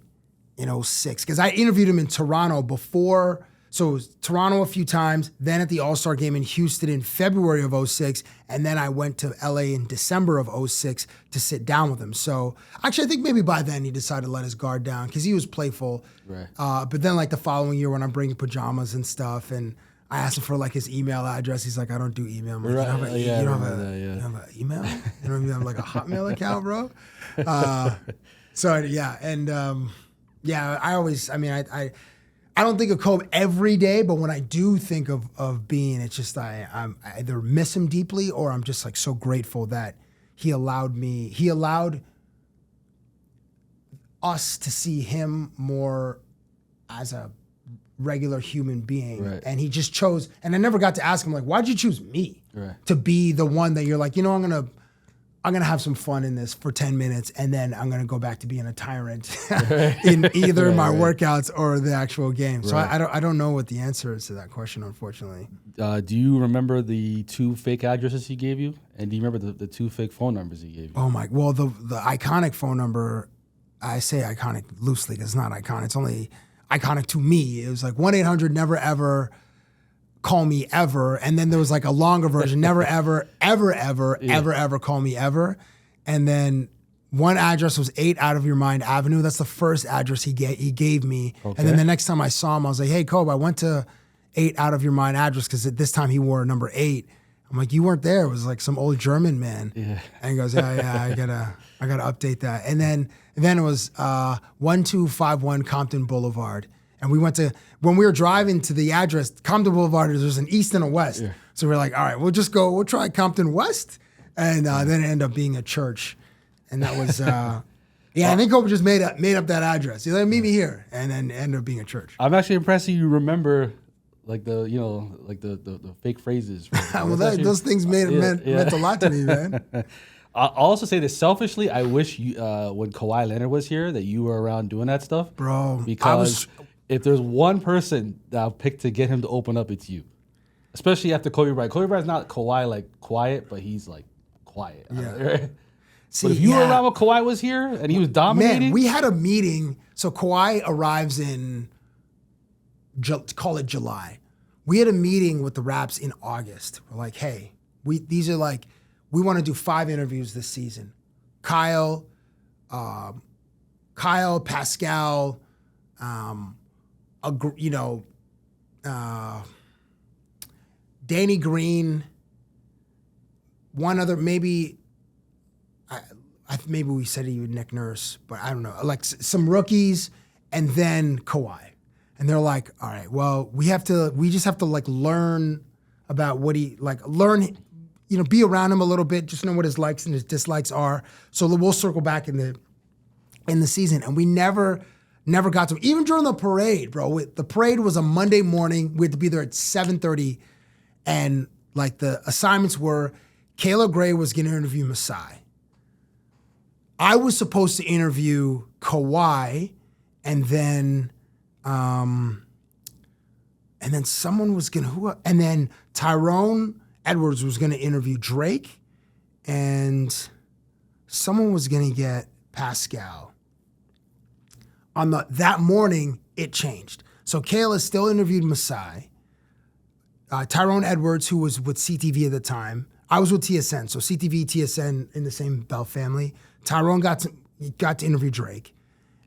in 06, because I interviewed him in Toronto before. So it was Toronto a few times, then at the All-Star game in Houston in February of 06, and then I went to LA in December of 06 to sit down with him. So actually, I think maybe by then he decided to let his guard down because he was playful. Right. But then like the following year when I'm bringing pajamas and stuff, and I asked him for like his email address. He's like, I don't do email. I'm like, you don't have an email? You don't even have like a Hotmail account, bro? So yeah, and I don't think of Kobe every day, but when I do think of being, it's just I either miss him deeply, or I'm just like so grateful that he allowed us to see him more as a regular human being. Right. And he just chose, and I never got to ask him like, why'd you choose me to be the one that you're like, you know, I'm gonna have some fun in this for 10 minutes, and then I'm gonna go back to being a tyrant in either my workouts or the actual game. So I don't know what the answer is to that question, unfortunately. Do you remember the 2 fake addresses he gave you? And do you remember the 2 fake phone numbers he gave you? Oh my, well, the iconic phone number, I say iconic loosely because it's not iconic. It's only iconic to me. It was like 1-800 never ever call me ever. And then there was like a longer version, never ever, ever, ever, ever, ever call me ever. And then one address was 8 Out of Your Mind Avenue. That's the first address he gave me. Okay. And then the next time I saw him, I was like, hey, Kobe, I went to 8 Out of Your Mind address because at this time he wore number 8. I'm like, you weren't there. It was like some old German man. Yeah. And he goes, yeah, I gotta update that. And then it was 1251 Compton Boulevard. And we went to, when we were driving to the address, Compton Boulevard, there's an east and a west. Yeah. So we're like, all right, we'll try Compton West. And then it ended up being a church. And that was, I think Kobe just made up that address. He's like, meet me here. And then ended up being a church. I'm actually impressed that you remember like the fake phrases. Well, those things meant a lot to me, man. I'll also say this selfishly. I wish you, when Kawhi Leonard was here, that you were around doing that stuff, bro. Because if there's one person that I'll pick to get him to open up, it's you. Especially after Kobe Bryant. Kobe Bryant's not Kawhi like quiet, but he's like quiet. Yeah. See, but if you were around when Kawhi was here and he was dominating, man, we had a meeting. So Kawhi arrives in, call it July. We had a meeting with the Raps in August. We're like, hey, we want to do 5 interviews this season. Kyle, Pascal, Danny Green, one other, maybe we said he would Nick Nurse, but I don't know, like some rookies, and then Kawhi. And they're like, all right, well, we just have to like learn about what he, like learn, be around him a little bit, just know what his likes and his dislikes are. So we'll circle back in the season. And we never got to, even during the parade, bro. The parade was a Monday morning. We had to be there at 7:30. And like the assignments were, Caleb Gray was going to interview Masai. I was supposed to interview Kawhi, and then someone was and then Tyrone Edwards was gonna interview Drake, and someone was gonna get Pascal. That morning, it changed. So Kayla still interviewed Masai. Tyrone Edwards, who was with CTV at the time, I was with TSN, so CTV, TSN in the same Bell family. Tyrone got to interview Drake,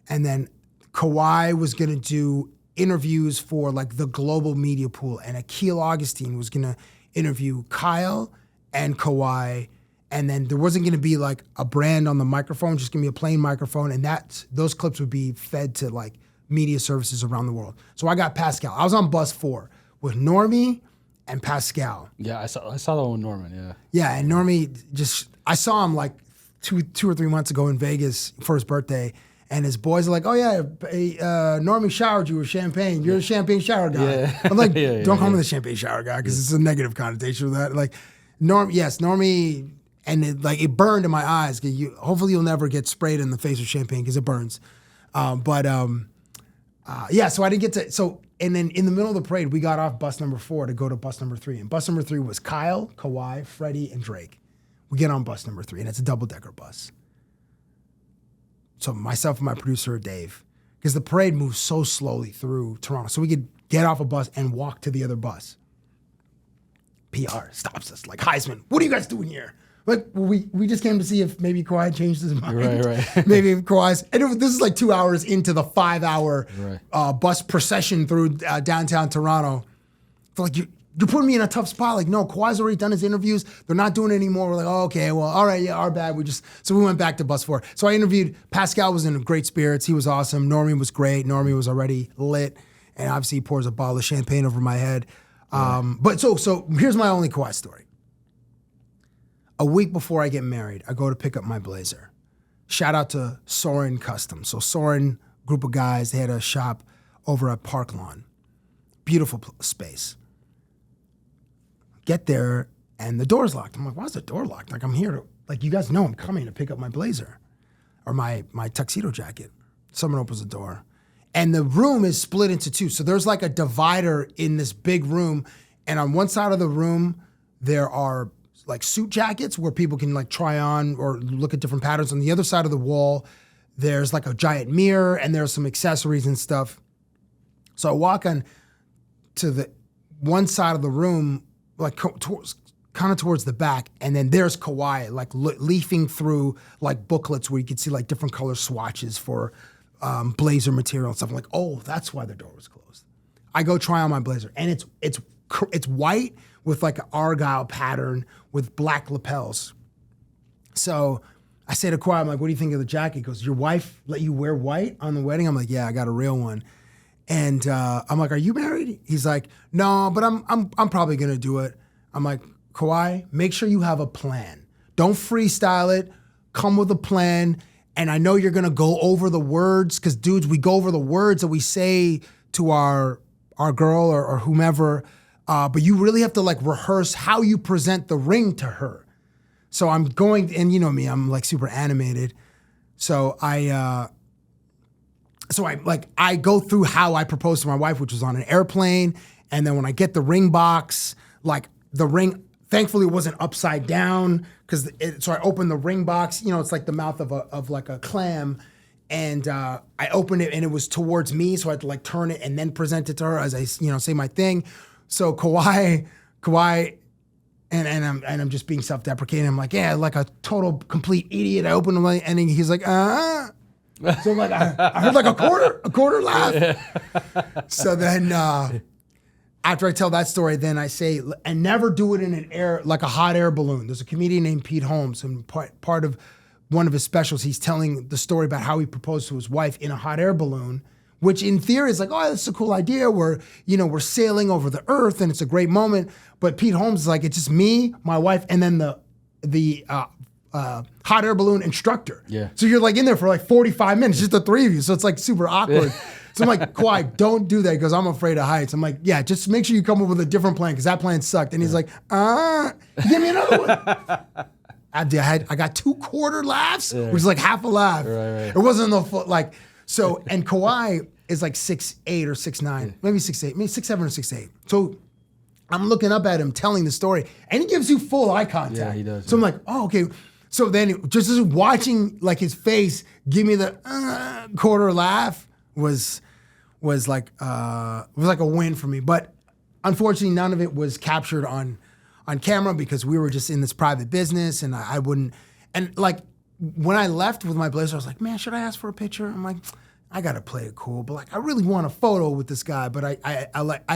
and then Kawhi was gonna do interviews for like the global media pool, and Akil Augustine was gonna interview Kyle and Kawhi, and then there wasn't gonna be like a brand on the microphone, just gonna be a plain microphone, and those clips would be fed to like media services around the world. So I got Pascal. I was on bus 4 with Normie and Pascal. Yeah, I saw that one with Norman. Yeah. Yeah, and Normie I saw him like two or 3 months ago in Vegas for his birthday. And his boys are like, oh yeah, Normie showered you with champagne. You're a champagne shower guy. Yeah. I'm like, don't call me the champagne shower guy because it's a negative connotation of that. Like, Normie, and it burned in my eyes. Hopefully you'll never get sprayed in the face with champagne because it burns. So I didn't get to, and then in the middle of the parade, we got off bus number 4 to go to bus number 3. And bus number 3 was Kyle, Kawhi, Freddie, and Drake. We get on bus number 3, and it's a double-decker bus. So myself and my producer, Dave, because the parade moves so slowly through Toronto. So we could get off a bus and walk to the other bus. PR stops us, like, Heisman, what are you guys doing here? Like, we just came to see if maybe Kawhi changed his mind. Right. Maybe if Kawhi's, and this is like 2 hours into the 5-hour bus procession through downtown Toronto. I feel like you're putting me in a tough spot. Like, no, Kawhi's already done his interviews. They're not doing it anymore. We're like, oh, okay, well, all right, yeah, our bad. So we went back to bus 4. So I interviewed, Pascal was in great spirits. He was awesome. Normie was great. Normie was already lit. And obviously he pours a bottle of champagne over my head. But so here's my only Kawhi story. A week before I get married, I go to pick up my blazer. Shout out to Soren Custom. So Soren, group of guys, they had a shop over at Park Lawn. Beautiful space. Get there, and the door's locked. I'm like, why is the door locked? Like, I'm here to, like, you guys know I'm coming to pick up my blazer or my tuxedo jacket. Someone opens the door, and the room is split into 2. So there's like a divider in this big room, and on one side of the room, there are like suit jackets where people can like try on or look at different patterns. On the other side of the wall, there's like a giant mirror, and there's some accessories and stuff. So I walk on to the one side of the room, like kind of towards the back, and then there's Kawhi, like leafing through like booklets where you could see like different color swatches for blazer material and stuff. I'm like, oh, that's why the door was closed. I go try on my blazer, and it's white with like an argyle pattern with black lapels. So I say to Kawhi, I'm like, what do you think of the jacket? He goes, your wife let you wear white on the wedding? I'm like, yeah, I got a real one. And I'm like, are you married? He's like, no, but I'm probably gonna do it. I'm like, Kawhi, make sure you have a plan. Don't freestyle it. Come with a plan. And I know you're gonna go over the words, because dudes, we go over the words that we say to our girl or whomever, but you really have to like rehearse how you present the ring to her. So I'm going, and you know me, I'm like super animated. So I go through how I proposed to my wife, which was on an airplane. And then when I get the ring box, like the ring, thankfully it wasn't upside down, so I opened the ring box, it's like the mouth of like a clam. And I opened it and it was towards me. So I had to like turn it and then present it to her as I, say my thing. So Kawhi, and I'm just being self-deprecating. I'm like, yeah, like a total complete idiot. I opened him and he's like, So I'm like, I heard like a quarter laugh. Yeah. So then after I tell that story, then I say, and never do it in an air, like a hot air balloon. There's a comedian named Pete Holmes, and part of one of his specials, he's telling the story about how he proposed to his wife in a hot air balloon, which in theory is like, oh, that's a cool idea. We're sailing over the earth and it's a great moment. But Pete Holmes is like, it's just me, my wife, and then the hot air balloon instructor. Yeah. So you're like in there for like 45 minutes, just the three of you. So it's like super awkward. So I'm like, Kawhi, don't do that. He goes, I'm afraid of heights. I'm like, yeah, just make sure you come up with a different plan, because that plan sucked. And he's like, give me another one. I got 2 quarter laughs, which is like half a laugh. Right. It wasn't the full, like, so, and Kawhi is like 6'8" or 6'9", maybe 6'8", maybe 6'7" or 6'8". So I'm looking up at him telling the story, and he gives you full eye contact. Yeah, he does. So I'm like, oh, okay. So then just watching like his face give me the quarter laugh was like a win for me. But unfortunately, none of it was captured on camera, because we were just in this private business, and I wouldn't. And like when I left with my blazer, I was like, man, should I ask for a picture? I'm like, I gotta play it cool, but like I really want a photo with this guy. But I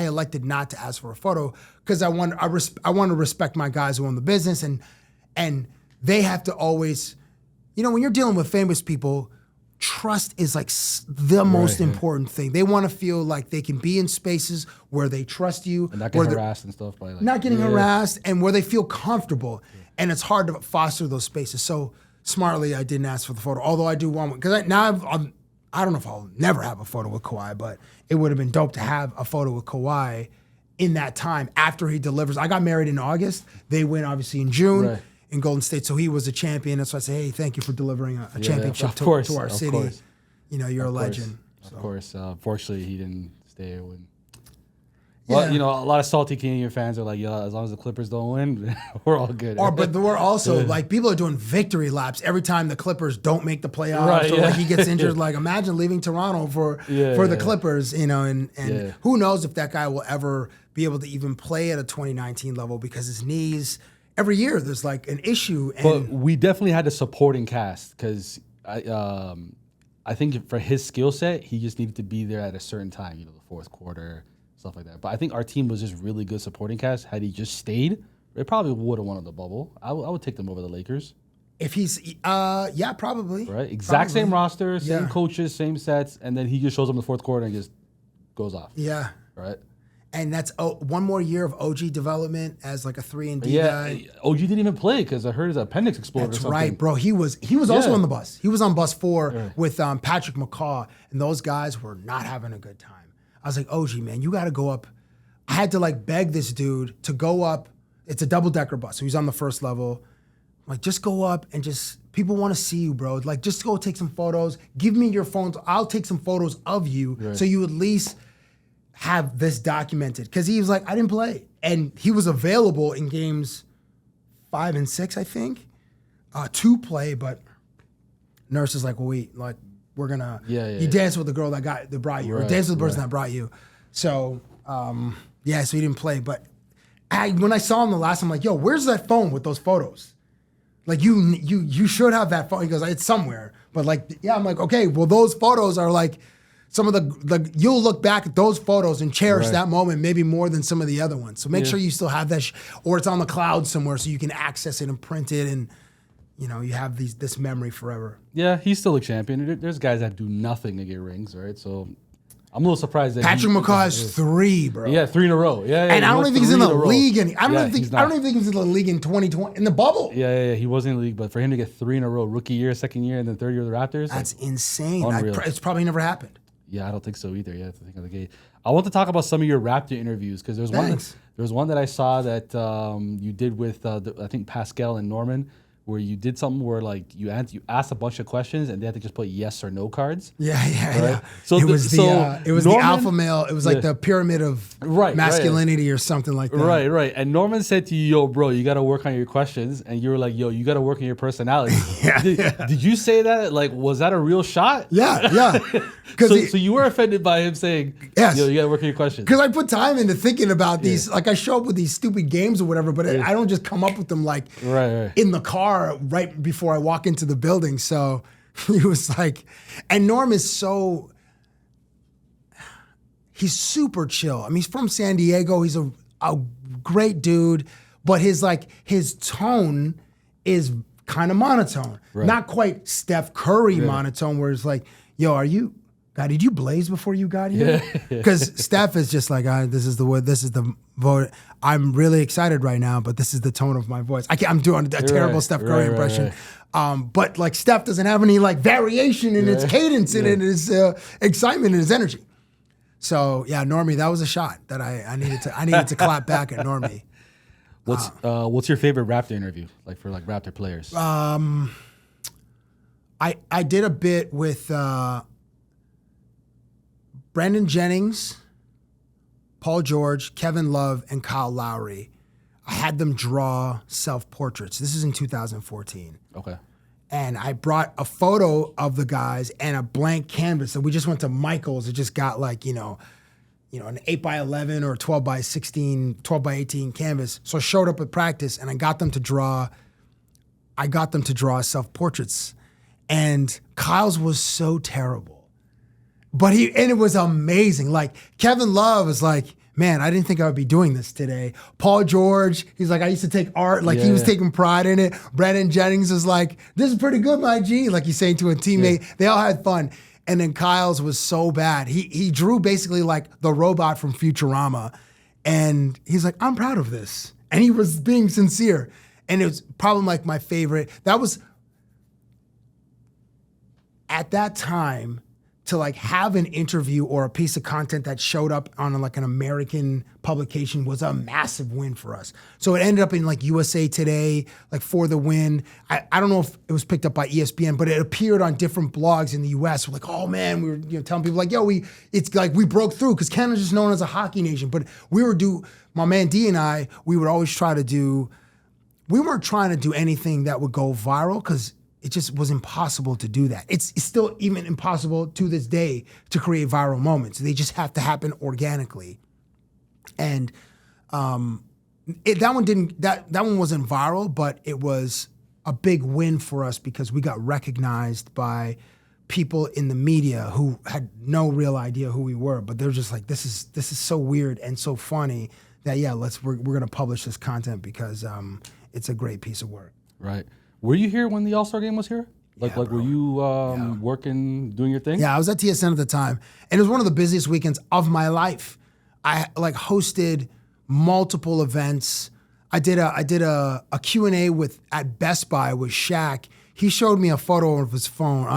elected not to ask for a photo, because I want to respect my guys who own the business, and they have to always, when you're dealing with famous people, trust is like the most important thing. They want to feel like they can be in spaces where they trust you, and not getting harassed and stuff by like not getting harassed, and where they feel comfortable. Yeah. And it's hard to foster those spaces. So smartly, I didn't ask for the photo, although I do want one, because I don't know if I'll never have a photo with Kawhi, but it would have been dope to have a photo with Kawhi in that time after he delivers. I got married in August. They win obviously in June. In Golden State, so he was a champion, and so I say, hey, thank you for delivering a championship to our city. Course. You're a legend. Of course. Fortunately, he didn't stay. Well, a lot of salty Canadian fans are like, yeah, as long as the Clippers don't win, we're all good. But we're also like, people are doing victory laps every time the Clippers don't make the playoffs, or like he gets injured. Like, imagine leaving Toronto for the Clippers, and who knows if that guy will ever be able to even play at a 2019 level, because his knees. Every year there's like an issue. But we definitely had a supporting cast, because I think for his skill set, he just needed to be there at a certain time, the fourth quarter, stuff like that. But I think our team was just really good supporting cast. Had he just stayed, it probably would have won the bubble. I would take them over the Lakers. If he's, probably. Right? Exact same roster, same coaches, same sets, and then he just shows up in the fourth quarter and just goes off. Yeah. Right? And that's one more year of OG development as like a 3-and-D guy. OG didn't even play because I heard his appendix exploded. That's or something. right, bro. He was also on the bus. He was on bus 4 with Patrick McCaw, and those guys were not having a good time. I was like, OG, man, you got to go up. I had to like beg this dude to go up. It's a double-decker bus, so he's on the first level. I'm like, just go up and people want to see you, bro. Like, just go take some photos. Give me your phones. I'll take some photos of you, so you at least have this documented, because he was like, I didn't play, and he was available in games 5 and 6, I think, to play. But nurse is like, well, we're gonna, you dance with the girl that brought you, or dance with the person that brought you. So yeah, so he didn't play. But when I saw him the last time, I'm like, yo, where's that phone with those photos? Like you should have that phone. He goes, it's somewhere. But like, yeah, I'm like, okay, well, those photos are like some of the you'll look back at those photos and cherish that moment maybe more than some of the other ones. So make sure you still have that, or it's on the cloud somewhere so you can access it and print it, and you know you have this memory forever. Yeah, he's still a champion. There's guys that do nothing to get rings, right? So I'm a little surprised that Patrick McCaw has 3, bro. Yeah, 3 in a row. Yeah, and I don't even think he's in the league. I don't even think he was in the league in 2020 in the bubble. Yeah, he wasn't in the league, but for him to get 3 in a row, rookie year, second year, and then third year of the Raptors, that's insane. Unreal. It's probably never happened. Yeah, I don't think so either. Yeah, to think of the gate. I want to talk about some of your Raptor interviews because there's one that I saw that you did with I think Pascal and Norman, where you did something where like you asked a bunch of questions and they had to just put yes or no cards. Yeah. So it was Norman, the alpha male. It was like the pyramid of masculinity or something like that. Right. And Norman said to you, yo, bro, you got to work on your questions. And you were like, yo, you got to work on your personality. Did you say that? Like, was that a real shot? Yeah. So you were offended by him saying, yes, yo, you got to work on your questions. Because I put time into thinking about these. Like I show up with these stupid games or whatever, but I don't just come up with them like in the car right before I walk into the building. So he was like, and Norm is he's super chill. I mean, he's from San Diego. He's a great dude, but his tone is kind of monotone. Right. Not quite Steph Curry monotone, where it's like, yo, God, did you blaze before you got here? Because Steph is just like, this is the vote. I'm really excited right now, but this is the tone of my voice. I'm doing a terrible Steph Curry impression. But like Steph doesn't have any like variation in its cadence and in his excitement and his energy. So yeah, Normie, that was a shot that I needed to clap back at Normie. What's your favorite Raptor interview? Like for like Raptor players? I did a bit with Brandon Jennings, Paul George, Kevin Love, and Kyle Lowry. I had them draw self-portraits. This is in 2014. Okay. And I brought a photo of the guys and a blank canvas. And we just went to Michael's. It just got like, an 8x11 or 12x16, 12x18 canvas. So I showed up at practice and I got them to draw self-portraits. And Kyle's was so terrible. But it was amazing. Like Kevin Love was like, man, I didn't think I would be doing this today. Paul George, he's like, I used to take art. Like he was taking pride in it. Brandon Jennings was like, this is pretty good, my G. Like he's saying to a teammate. Yeah. They all had fun. And then Kyle's was so bad. He drew basically like the robot from Futurama. And he's like, I'm proud of this. And he was being sincere. And it was probably like my favorite. That was, at that time, to like have an interview or a piece of content that showed up on like an American publication was a massive win for us. So it ended up in like USA Today, like For the Win. I don't know if it was picked up by ESPN, but it appeared on different blogs in the US. We're like, oh man, we were telling people like, yo, it's like we broke through because Canada's just known as a hockey nation. But my man D and I, we would always we weren't trying to do anything that would go viral because it just was impossible to do that. It's still even impossible to this day to create viral moments. They just have to happen organically. And that one wasn't viral, but it was a big win for us because we got recognized by people in the media who had no real idea who we were, but they're just like, this is so weird and so funny that we're gonna publish this content because it's a great piece of work. Right. Were you here when the All-Star game was here? Were you working, doing your thing? Yeah, I was at TSN at the time. And it was one of the busiest weekends of my life. I hosted multiple events. I did a Q&A at Best Buy with Shaq. He showed me a photo on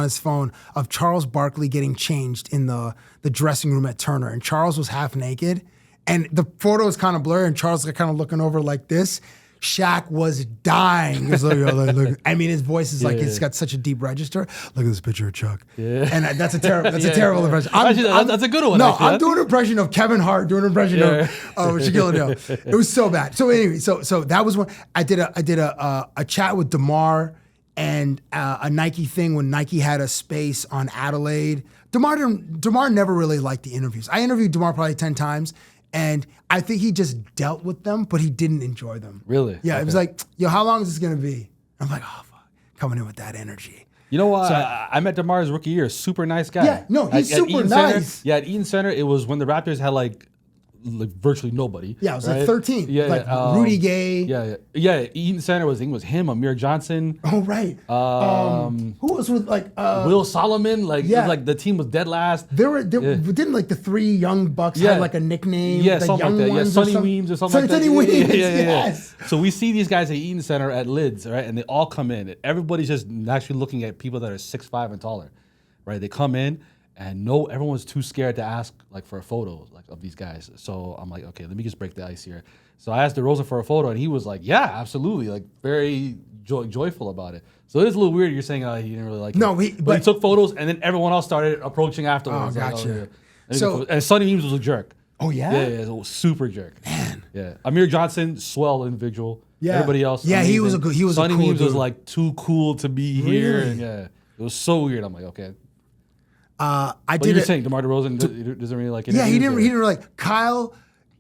his phone of Charles Barkley getting changed in the dressing room at Turner. And Charles was half naked. And the photo is kind of blurry and Charles was kind of looking over like this. Shaq was dying. He was like, look. I mean, his voice is it's got such a deep register. Look at this picture of Chuck. Yeah. And that's a terrible impression. That's a good one. No, I'm doing an impression of Kevin Hart, doing an impression of Shaquille O'Neal. It was so bad. So anyway, so that was when I did a chat with Demar and a Nike thing when Nike had a space on Adelaide. DeMar never really liked the interviews. I interviewed DeMar probably 10 times, and I think he just dealt with them, but he didn't enjoy them. Really? Yeah, Okay. it was like, yo, how long is this gonna be? I'm like, oh fuck, coming in with that energy. You know what? I met DeMar's rookie year. Super nice guy. Yeah, no, he's super Eaton nice. Center, at Eaton Center, it was when the Raptors had like virtually nobody. Yeah, it was right? like 13. Yeah, like yeah, Rudy Gay. Yeah. Eaton Center was, I think it was him, Amir Johnson, Oh right. Who was with like Will Solomon. Like, it yeah. was like the team was dead last. Didn't like the 3 young bucks have like a nickname? Yeah, the something young like that. Yeah, ones Sonny Weems or something like that. Sonny Weems, Yes. So we see these guys at Eaton Center at Lids, right? And they all come in. Everybody's just actually looking at people that are 6'5" and taller, right? They come in and everyone's too scared to ask like for a photo like of these guys. So I'm like, okay, let me just break the ice here. So I asked DeRozan for a photo, and he was like, yeah, absolutely, like very joyful about it. So it is a little weird. You're saying he didn't really like it. No, but he took photos, and then everyone else started approaching afterwards. Oh, Like, gotcha. yeah. So- And Sonny Weems was a jerk. Oh yeah? Yeah, it was a super jerk. Man. Yeah. Amir Johnson, swell individual. Yeah. Everybody else. Yeah, he was amazing. he was Sonny a cool Weems was dude. like too cool to be here. Really? And yeah. It was so weird. I'm like, okay. I But did you're it. saying DeMar DeRozan doesn't really like it. Yeah, he didn't really like Kyle.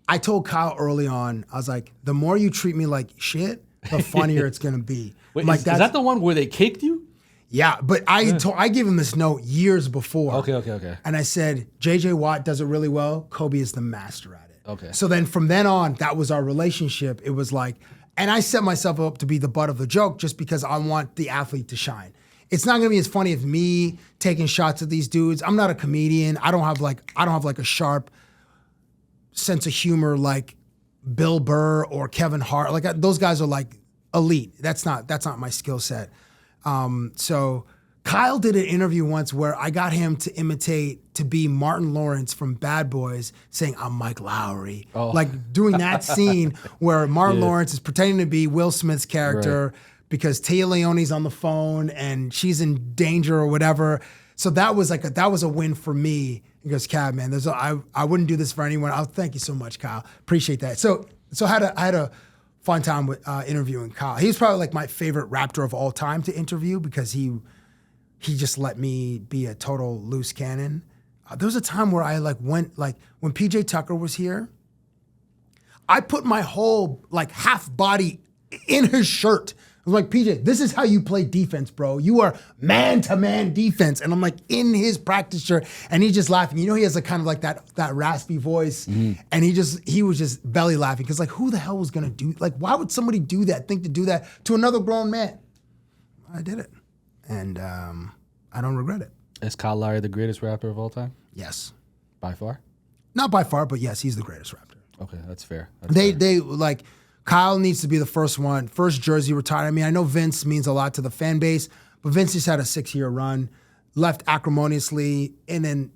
I told Kyle early on, I was like, the more you treat me like shit, the funnier it's gonna be. Wait, I'm like, is that the one where they caked you? Yeah, but I gave him this note years before. Okay. And I said, JJ Watt does it really well. Kobe is the master at it. Okay. So then from then on, that was our relationship. It was like, and I set myself up to be the butt of the joke just because I want the athlete to shine. It's not gonna be as funny as me taking shots at these dudes. I'm not a comedian. I don't have like a sharp sense of humor like Bill Burr or Kevin Hart. Like those guys are like elite. That's not my skill set. So Kyle did an interview once where I got him to be Martin Lawrence from Bad Boys saying, I'm Mike Lowry. Like doing that scene where Martin Lawrence is pretending to be Will Smith's character because Tia Leone's on the phone and she's in danger or whatever. So that was a win for me. He goes, Cab, man, I wouldn't do this for anyone. Oh, thank you so much, Kyle. Appreciate that. So I had a fun time with interviewing Kyle. He was probably like my favorite Raptor of all time to interview because he just let me be a total loose cannon. There was a time where I went when PJ Tucker was here, I put my whole half body in his shirt. I was like, PJ, this is how you play defense, bro. You are man-to-man defense. And I'm like in his practice shirt, and he's just laughing. You know, he has a kind of that raspy voice, and he was just belly laughing because who the hell was gonna do why would somebody think to do that to another grown man? I did it, and I don't regret it. Is Kyle Lowry the greatest Raptor of all time? Yes, By far? not by far, but yes, he's the greatest Raptor. Okay, that's fair. They Kyle needs to be the first jersey retired. I mean, I know Vince means a lot to the fan base, but Vince just had a 6-year run, left acrimoniously, and then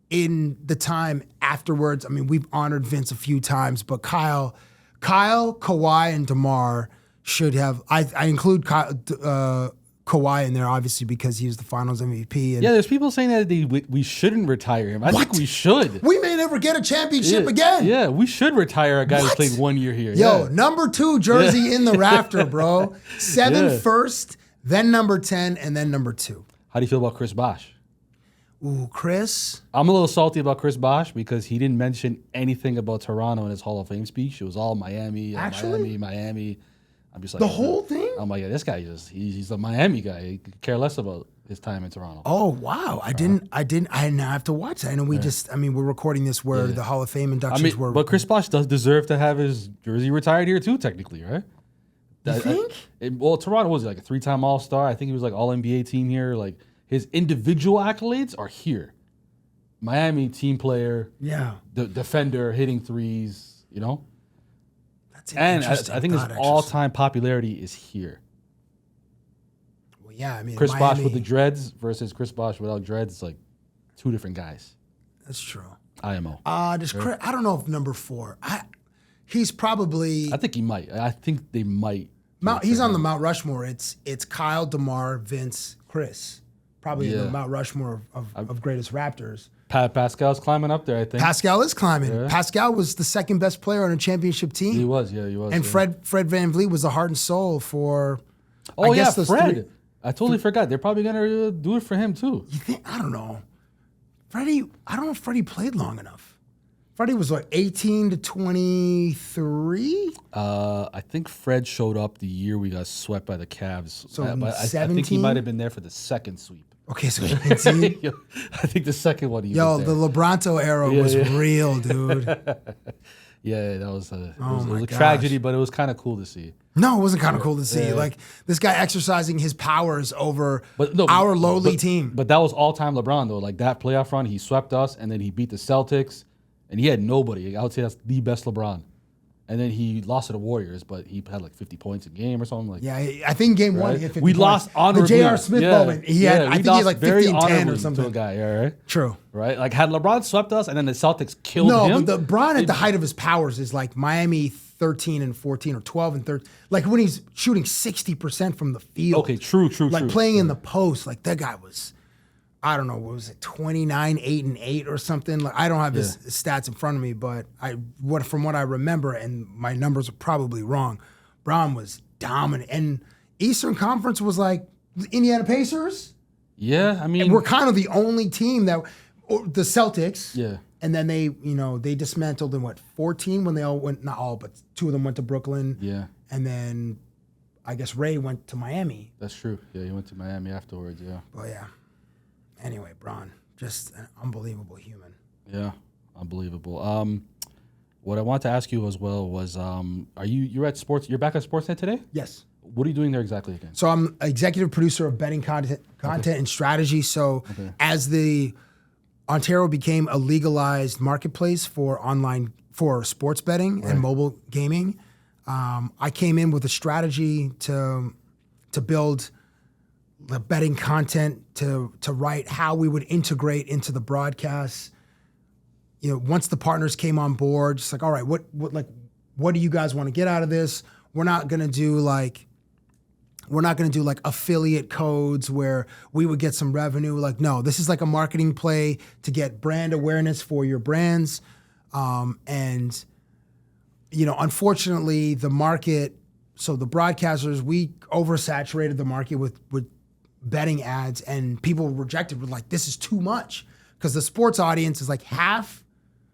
in the time afterwards, I mean, we've honored Vince a few times, but Kyle, Kawhi, and Demar should have. I include Kawhi in there, obviously, because he was the Finals MVP. And Yeah, there's people saying that we shouldn't retire him. I think we should. we may never get a championship again. Yeah, we should retire a guy who What? played 1 year here. Yo, Yeah. number 2 jersey in the Raptor, bro. 7 first, then number 10, and then number 2. How do you feel about Chris Bosh? Ooh, Chris. I'm a little salty about Chris Bosh because he didn't mention anything about Toronto in his Hall of Fame speech. It was all Miami, Actually? Miami. I'm just like The whole thing? I'm like, yeah, this guy he's a Miami guy. He could care less about his time in Toronto. Oh, wow. I didn't now have to watch that. I know we're recording this where the Hall of Fame inductions were. But Chris Bosh does deserve to have his jersey retired here too, technically, right? You think? Toronto was like a 3-time All-Star. I think he was like All-NBA team here. Like his individual accolades are here. Miami team player, Yeah. the defender, hitting threes, you know? That's an And interesting I think his thought, all-time popularity is here. Well, yeah, I mean, Chris Miami, Bosh with the dreads versus Chris Bosh without dreads, it's like 2 different guys. That's true. IMO. Chris, I don't know if number 4. He's probably I think he might. I think they might. he's on the Mount Rushmore. It's Kyle, DeMar, Vince, Chris. Probably Yeah. the Mount Rushmore of greatest Raptors. Pascal's climbing up there, I think. Pascal is climbing. Yeah. Pascal was the second best player on a championship team. He was. And yeah. Fred VanVleet was the heart and soul for. Oh, I guess yeah, those Fred. three- I totally forgot. They're probably going to do it for him, too. You think? I don't know. Freddie, I don't know if Freddie played long enough. Freddie was like 18 to 23. I think Fred showed up the year we got swept by the Cavs. So but I 17? think he might have been there for the second sweep. Okay, so 18. I think the second one. Yo, the LeBronto era was real, dude. Yeah, that was it Oh was a tragedy, but it was kind of cool to see. No, it wasn't kind of cool to see. Like this guy exercising his powers over But our lowly team. But that was all-time LeBron though. Like that playoff run, he swept us, and then he beat the Celtics, and he had nobody. I would say that's the best LeBron. And then he lost to the Warriors, but he had like 50 points a game or something like. Yeah, I think game one he had 50 we points. lost honorably. The J.R. Smith moment. He had, I think he had like 50 and 10 or to something. a guy, right? True. Right? Like had LeBron swept us and then the Celtics killed him. No, but LeBron at the height of his powers is like Miami 13 and 14 or 12 and 13. Like when he's shooting 60% from the field. Okay, true. Like playing in the post, like that guy was, I don't know, what was it, 29, 8 and 8 or something? Like I don't have his stats in front of me, but from what I remember, and my numbers are probably wrong, Brown was dominant. And Eastern Conference was like the Indiana Pacers. Yeah, I mean, And we're kind of the only team that, or the Celtics. Yeah. And then they dismantled in 14 when they all went, not all, but two of them went to Brooklyn. Yeah. And then I guess Ray went to Miami. That's true. Yeah, he went to Miami afterwards. Yeah. But yeah. Anyway, Bron, just an unbelievable human. Yeah, unbelievable. What I wanted to ask you as well was, you're at sports? You're back at Sportsnet today? Yes. What are you doing there exactly again? So I'm executive producer of betting content and strategy. So as the Ontario became a legalized marketplace for sports betting and mobile gaming, I came in with a strategy to build the betting content, to write how we would integrate into the broadcasts. Once the partners came on board, just like, all right, what do you guys want to get out of this? We're not gonna do like affiliate codes where we would get some revenue. Like, no, this is like a marketing play to get brand awareness for your brands. Unfortunately, the market, so the broadcasters, we oversaturated the market with betting ads, and people rejected, were like, this is too much. Because the sports audience is like half.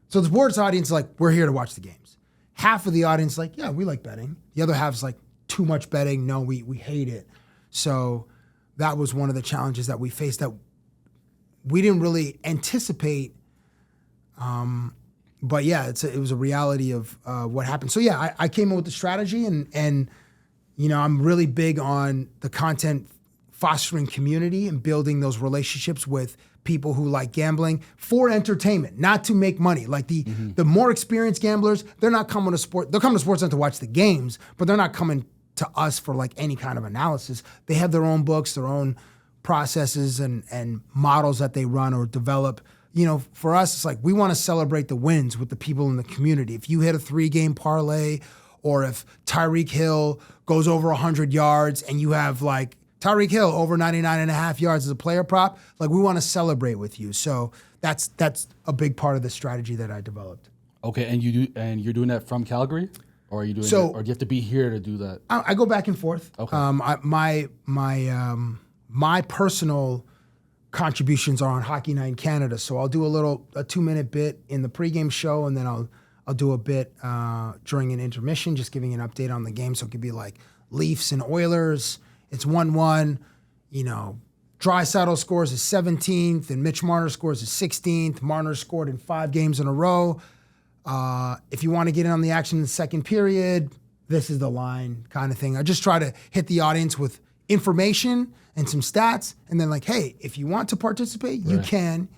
So the sports audience is like, we're here to watch the games. Half of the audience is like, yeah, we like betting. The other half is like, too much betting. No, we hate it. So that was one of the challenges that we faced that we didn't really anticipate. But yeah, it was a reality of what happened. So yeah, I came in with the strategy, and I'm really big on the content fostering community and building those relationships with people who like gambling for entertainment, not to make money. Like the more experienced gamblers, they're not coming to sport. They're coming to Sportsnet to watch the games, but they're not coming to us for like any kind of analysis. They have their own books, their own processes and models that they run or develop. For us, it's like we want to celebrate the wins with the people in the community. If you hit a 3-game parlay, or if Tyreek Hill goes over 100 yards and you have like Tyreek Hill over 99.5 yards as a player prop, like we want to celebrate with you. So that's a big part of the strategy that I developed. Okay, and you're doing that from Calgary, or are you doing it, or do you have to be here to do that? I go back and forth. Okay. My personal contributions are on Hockey Night in Canada, so I'll do a 2-minute bit in the pregame show, and then I'll do a bit during an intermission, just giving an update on the game. So it could be like Leafs and Oilers. It's 1-1. Draisaitl scores his 17th, and Mitch Marner scores his 16th. Marner scored in 5 games in a row. If you want to get in on the action in the second period, this is the line kind of thing. I just try to hit the audience with information and some stats, and then like, hey, if you want to participate, you can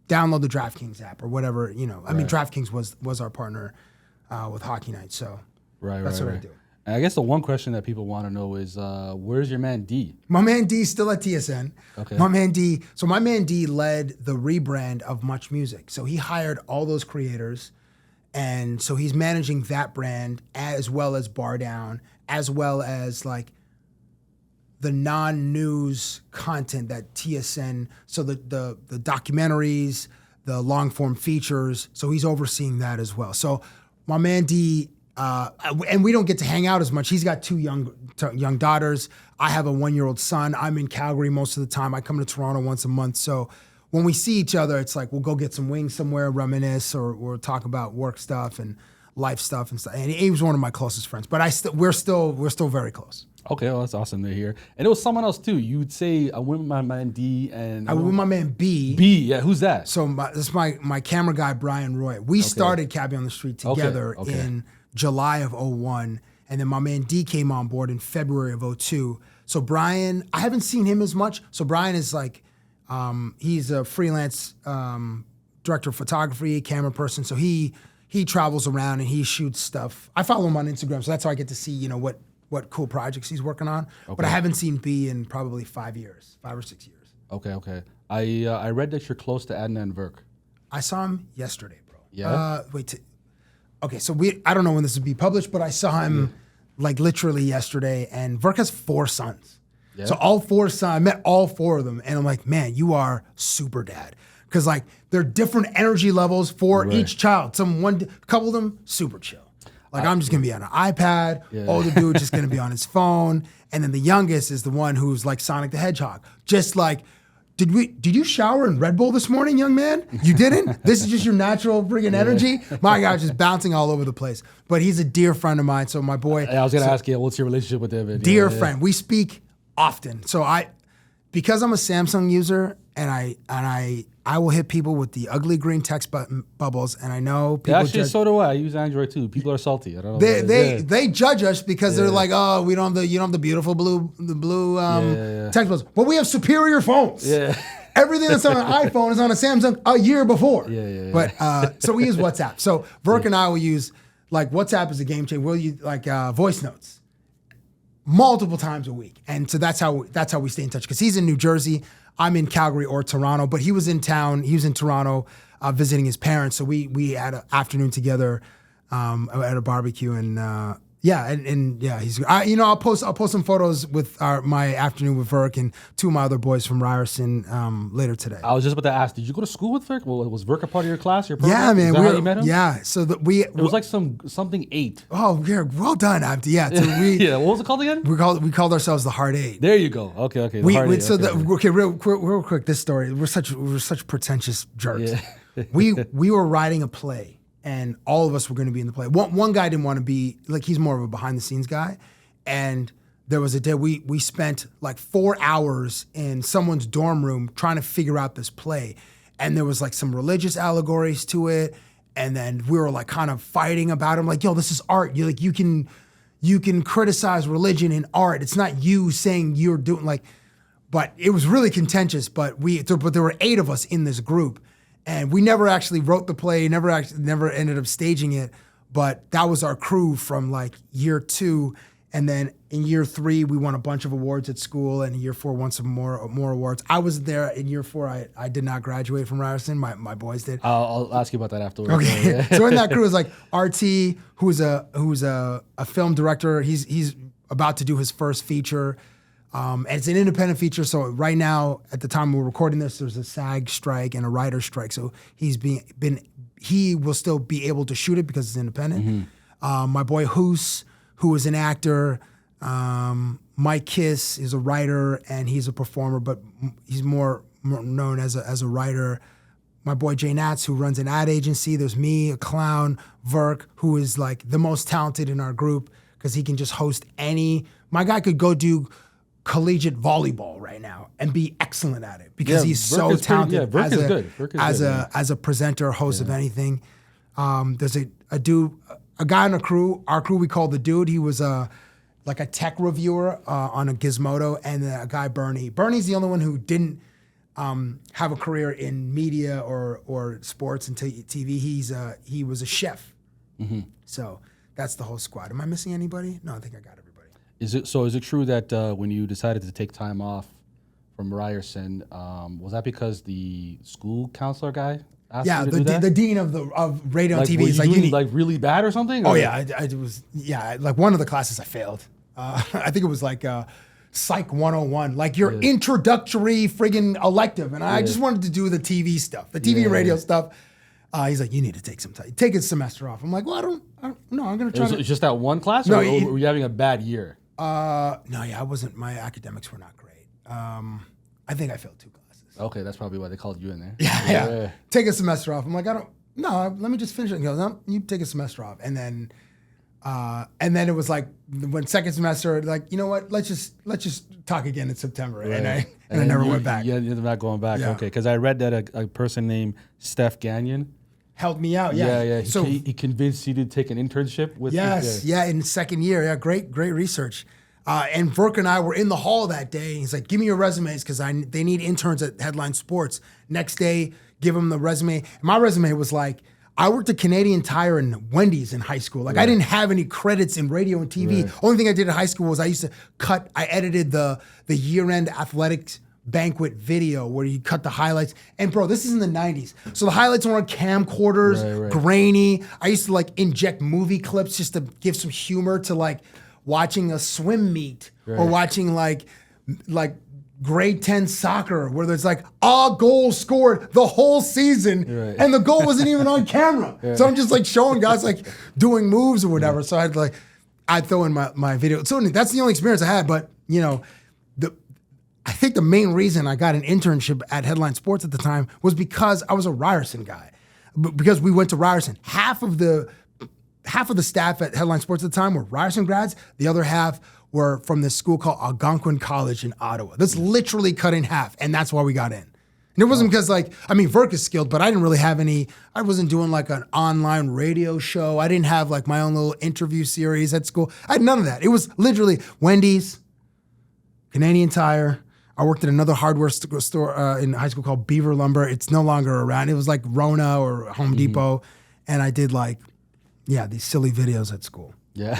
download the DraftKings app or whatever. I mean, DraftKings was our partner with Hockey Night, so that's what I do. And I guess the one question that people want to know is, where's your man D? My man D still at TSN. Okay. My man D led the rebrand of Much Music. So he hired all those creators, and so he's managing that brand as well as Bar Down, as well as like the non-news content that TSN, so the documentaries, the long-form features, so he's overseeing that as well. So my man D, and we don't get to hang out as much. He's got 2 young daughters. I have a 1-year-old son. I'm in Calgary most of the time. I come to Toronto once a month. So when we see each other, it's like we'll go get some wings somewhere, reminisce, or we'll talk about work stuff and life stuff and stuff. And he was one of my closest friends, but we're still very close. Okay, well, that's awesome to hear. And it was someone else too. You'd say I went with my man D and I went with my man B. B, yeah, who's that? So this is my camera guy, Brian Roy. We started Cabbie on the Street together in July of 01. And then my man D came on board in February of 02. So Brian, I haven't seen him as much. So Brian is like, he's a freelance director of photography, camera person. So he travels around and he shoots stuff. I follow him on Instagram, so that's how I get to see, what cool projects he's working on. Okay. But I haven't seen B in probably 5 or 6 years. Okay. I read that you're close to Adnan and Verk. I saw him yesterday, bro. Yeah? Okay, so I don't know when this will be published, but I saw him like literally yesterday, and Verk has 4 sons. Yeah. So all 4 sons, I met all 4 of them, and I'm like, man, you are super dad. Because like they're different energy levels for each child. A couple of them, super chill. Like I'm just gonna be on an iPad. Yeah. Older dude just gonna be on his phone, and then the youngest is the one who's like Sonic the Hedgehog. Just like, did you shower in Red Bull this morning, young man? You didn't? This is just your natural friggin' energy? My guy's just bouncing all over the place. But he's a dear friend of mine. So my boy. I was gonna ask you, what's your relationship with him? Dear friend. We speak often. So because I'm a Samsung user, and I will hit people with the ugly green text bubbles, and I know people. Actually, so do I. I use Android too. People are salty. I don't know. They judge us because they're like, oh, you don't have the beautiful blue text bubbles, but we have superior phones. Yeah. Everything that's on an iPhone is on a Samsung a year before. Yeah. But so we use WhatsApp. So Verk and I will use like WhatsApp is a game changer. We'll use like voice notes multiple times a week, and so that's how we stay in touch. Because he's in New Jersey. I'm in Calgary or Toronto, but he was in town. He was in Toronto visiting his parents. So we had an afternoon together at a barbecue, and he's. I'll post some photos with my afternoon with Verk and 2 of my other boys from Ryerson later today. I was just about to ask, did you go to school with Verk? Well, was Verk a part of your class? Your program? Yeah, man. Is that how you met him? Yeah. So it was like something 8. Oh, yeah. Well done, Abdi. Yeah. So yeah. What was it called again? We called ourselves the Hard 8. There you go. Okay. Real quick. This story. We're such pretentious jerks. Yeah. we were writing a play. And all of us were going to be in the play. One guy didn't want to be, like, he's more of a behind-the-scenes guy. And there was a day we spent like 4 hours in someone's dorm room trying to figure out this play. And there was like some religious allegories to it. And then we were like kind of fighting about it. I'm like, yo, this is art. You can criticize religion in art. It's not you saying you're doing like, but it was really contentious. But there were 8 of us in this group. And we never actually wrote the play, never ended up staging it, but that was our crew from like year 2. And then in year 3, we won a bunch of awards at school, and in year 4, won some more awards. I was there in year 4. I did not graduate from Ryerson. My boys did. I'll ask you about that afterwards. Okay. Yeah. So in that crew was like RT, who's a film director. He's about to do his first feature. And it's an independent feature, so right now, at the time we're recording this, there's a SAG strike and a writer strike. So he will still be able to shoot it because it's independent. Mm-hmm. My boy Hoos, who is an actor, Mike Kiss is a writer and he's a performer, but he's more known as a writer. My boy Jay Nats, who runs an ad agency. There's me, a clown, Verk, who is like the most talented in our group because he can just host any. My guy could go do collegiate volleyball right now and be excellent at it because he's so talented as a presenter, host of anything. There's a guy on our crew we call the Dude. He was like a tech reviewer on a Gizmodo, and a guy Bernie. Bernie's the only one who didn't have a career in media or sports and TV. He was a chef. Mm-hmm. So that's the whole squad. Am I missing anybody? No, I think I got everybody. Is it true that when you decided to take time off from Ryerson, was that because the school counselor guy asked you to do that? The dean of radio and TV is like, you like really bad or something? Oh yeah, I was like one of the classes I failed. I think it was like Psych 101, like your introductory friggin' elective, and I just wanted to do the TV stuff, the TV and radio stuff. He's like, you need to take some time, take a semester off. I'm like, well, I don't know. I'm gonna try. It's just that one class, or were you having a bad year? I wasn't. My academics were not great. I think I failed 2 classes. Okay, that's probably why they called you in there. Yeah. Take a semester off. I'm like, let me just finish it. He goes, no, you take a semester off. And then it was like when second semester, like, you know what? Let's just talk again in September. Right. And I never went back. Yeah, you're not going back. Yeah. Okay, because I read that a person named Steph Gagnon helped me out. Yeah. So he convinced you to take an internship with. Yes. Yeah. In the second year. Yeah. Great research. And Verk and I were in the hall that day. He's like, give me your resumes because they need interns at Headline Sports. Next day, give him the resume. My resume was like, I worked at Canadian Tire and Wendy's in high school. Like I didn't have any credits in radio and TV. Right. Only thing I did in high school was I edited the year-end athletics banquet video where you cut the highlights. And bro, this is in the 90s. So the highlights were on camcorders, grainy. I used to like inject movie clips just to give some humor to like watching a swim meet or watching like grade 10 soccer where there's like a goal scored the whole season and the goal wasn't even on camera. So I'm just like showing guys like doing moves or whatever. So I'd throw in my video. So that's the only experience I had. But you know, I think the main reason I got an internship at Headline Sports at the time was because I was a Ryerson guy. Because we went to Ryerson. Half of the staff at Headline Sports at the time were Ryerson grads. The other half were from this school called Algonquin College in Ottawa. That's literally cut in half, and that's why we got in. And it wasn't because Verk is skilled, but I didn't really have I wasn't doing like an online radio show. I didn't have like my own little interview series at school. I had none of that. It was literally Wendy's, Canadian Tire. I worked at another hardware store in high school called Beaver Lumber. It's no longer around. It was like Rona or Home Depot. And I did these silly videos at school. Yeah.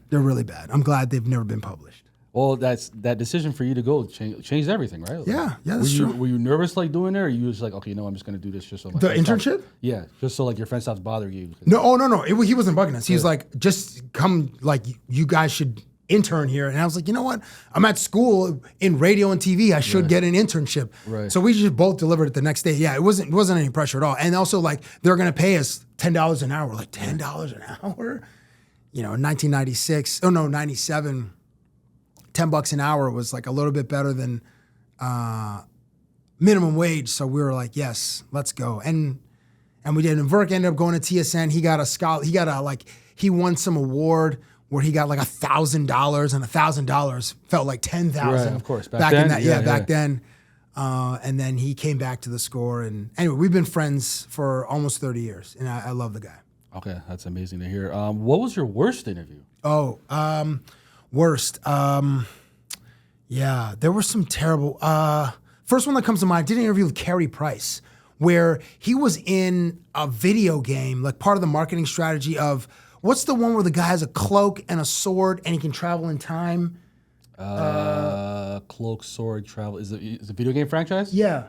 They're really bad. I'm glad they've never been published. Well, that decision for you to go changed everything, right? Like, yeah, that's true. Were you nervous like doing it, or you was like, okay, no, I'm just gonna do this just so the internship? Just so like your friend stops bothering you. No. He wasn't bugging us. He was like, just come, like you guys should intern here. And I was like, you know what? I'm at school in radio and TV. I should get an internship. Right. So we just both delivered it the next day. Yeah, it wasn't any pressure at all. And also like they're gonna pay us $10 an hour. Like $10 an hour. You know, in 97, $10 an hour was like a little bit better than minimum wage. So we were like, yes, let's go. And we did. And Verk ended up going to TSN. He got a scholar. He won some award where he got like $1,000, and $1,000 felt like $10,000. Right, of course. Back then. Back then. And then he came back to the score. And anyway, we've been friends for almost 30 years. And I love the guy. Okay, that's amazing to hear. What was your worst interview? Worst. There were some terrible. First one that comes to mind, I did an interview with Carey Price, where he was in a video game, like part of the marketing strategy of, what's the one where the guy has a cloak and a sword and he can travel in time? Cloak, sword, travel. Is it a video game franchise? Yeah.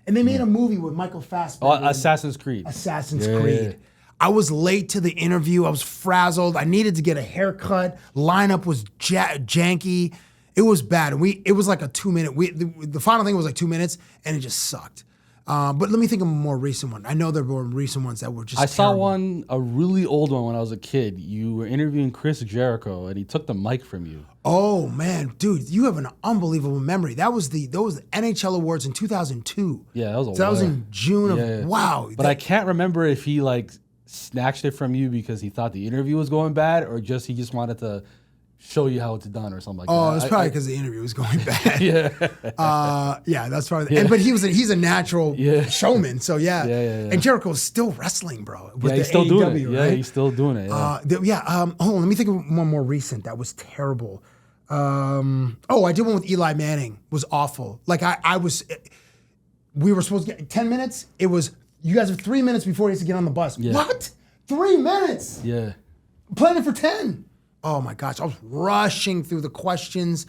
And they made a movie with Michael Fassbender. Oh, Assassin's Creed. Creed. I was late to the interview. I was frazzled. I needed to get a haircut. Lineup was janky. It was bad. It was like a 2-minute. The final thing was like 2 minutes, and it just sucked. But let me think of a more recent one. I know there were recent ones that were just terrible. Saw a really old one when I was a kid. You were interviewing Chris Jericho, and he took the mic from you. Oh, man. Dude, you have an unbelievable memory. Those were the NHL Awards in 2002. Yeah, that was that was in June of, wow. But I can't remember if he snatched it from you because he thought the interview was going bad, or he just wanted to show you how it's done or something like that. Oh, it's probably because the interview was going bad. That's probably. Yeah. But he's a natural showman, so yeah. And Jericho's still wrestling, bro. With he's still doing it. Right? Yeah, he's still doing it. Yeah. Hold on, let me think of one more recent that was terrible. I did one with Eli Manning. It was awful. Like we were supposed to get 10 minutes. It was, you guys have 3 minutes before he has to get on the bus. Yeah. What? 3 minutes? Yeah. Planning for 10. Oh my gosh, I was rushing through the questions,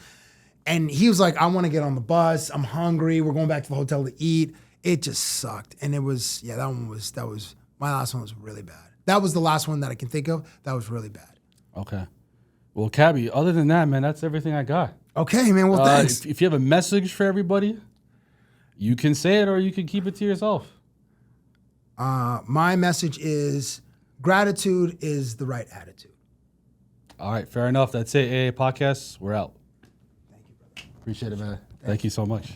and he was like, I want to get on the bus. I'm hungry. We're going back to the hotel to eat. It just sucked. And it was, that was, my last one was really bad. That was the last one that I can think of. That was really bad. Okay. Well, Cabbie, other than that, man, that's everything I got. Okay, man, well, thanks. If you have a message for everybody, you can say it or you can keep it to yourself. My message is gratitude is the right attitude. All right, fair enough. That's it. AA Podcast, we're out. Thank you, brother. Appreciate it, man. Thank you so much.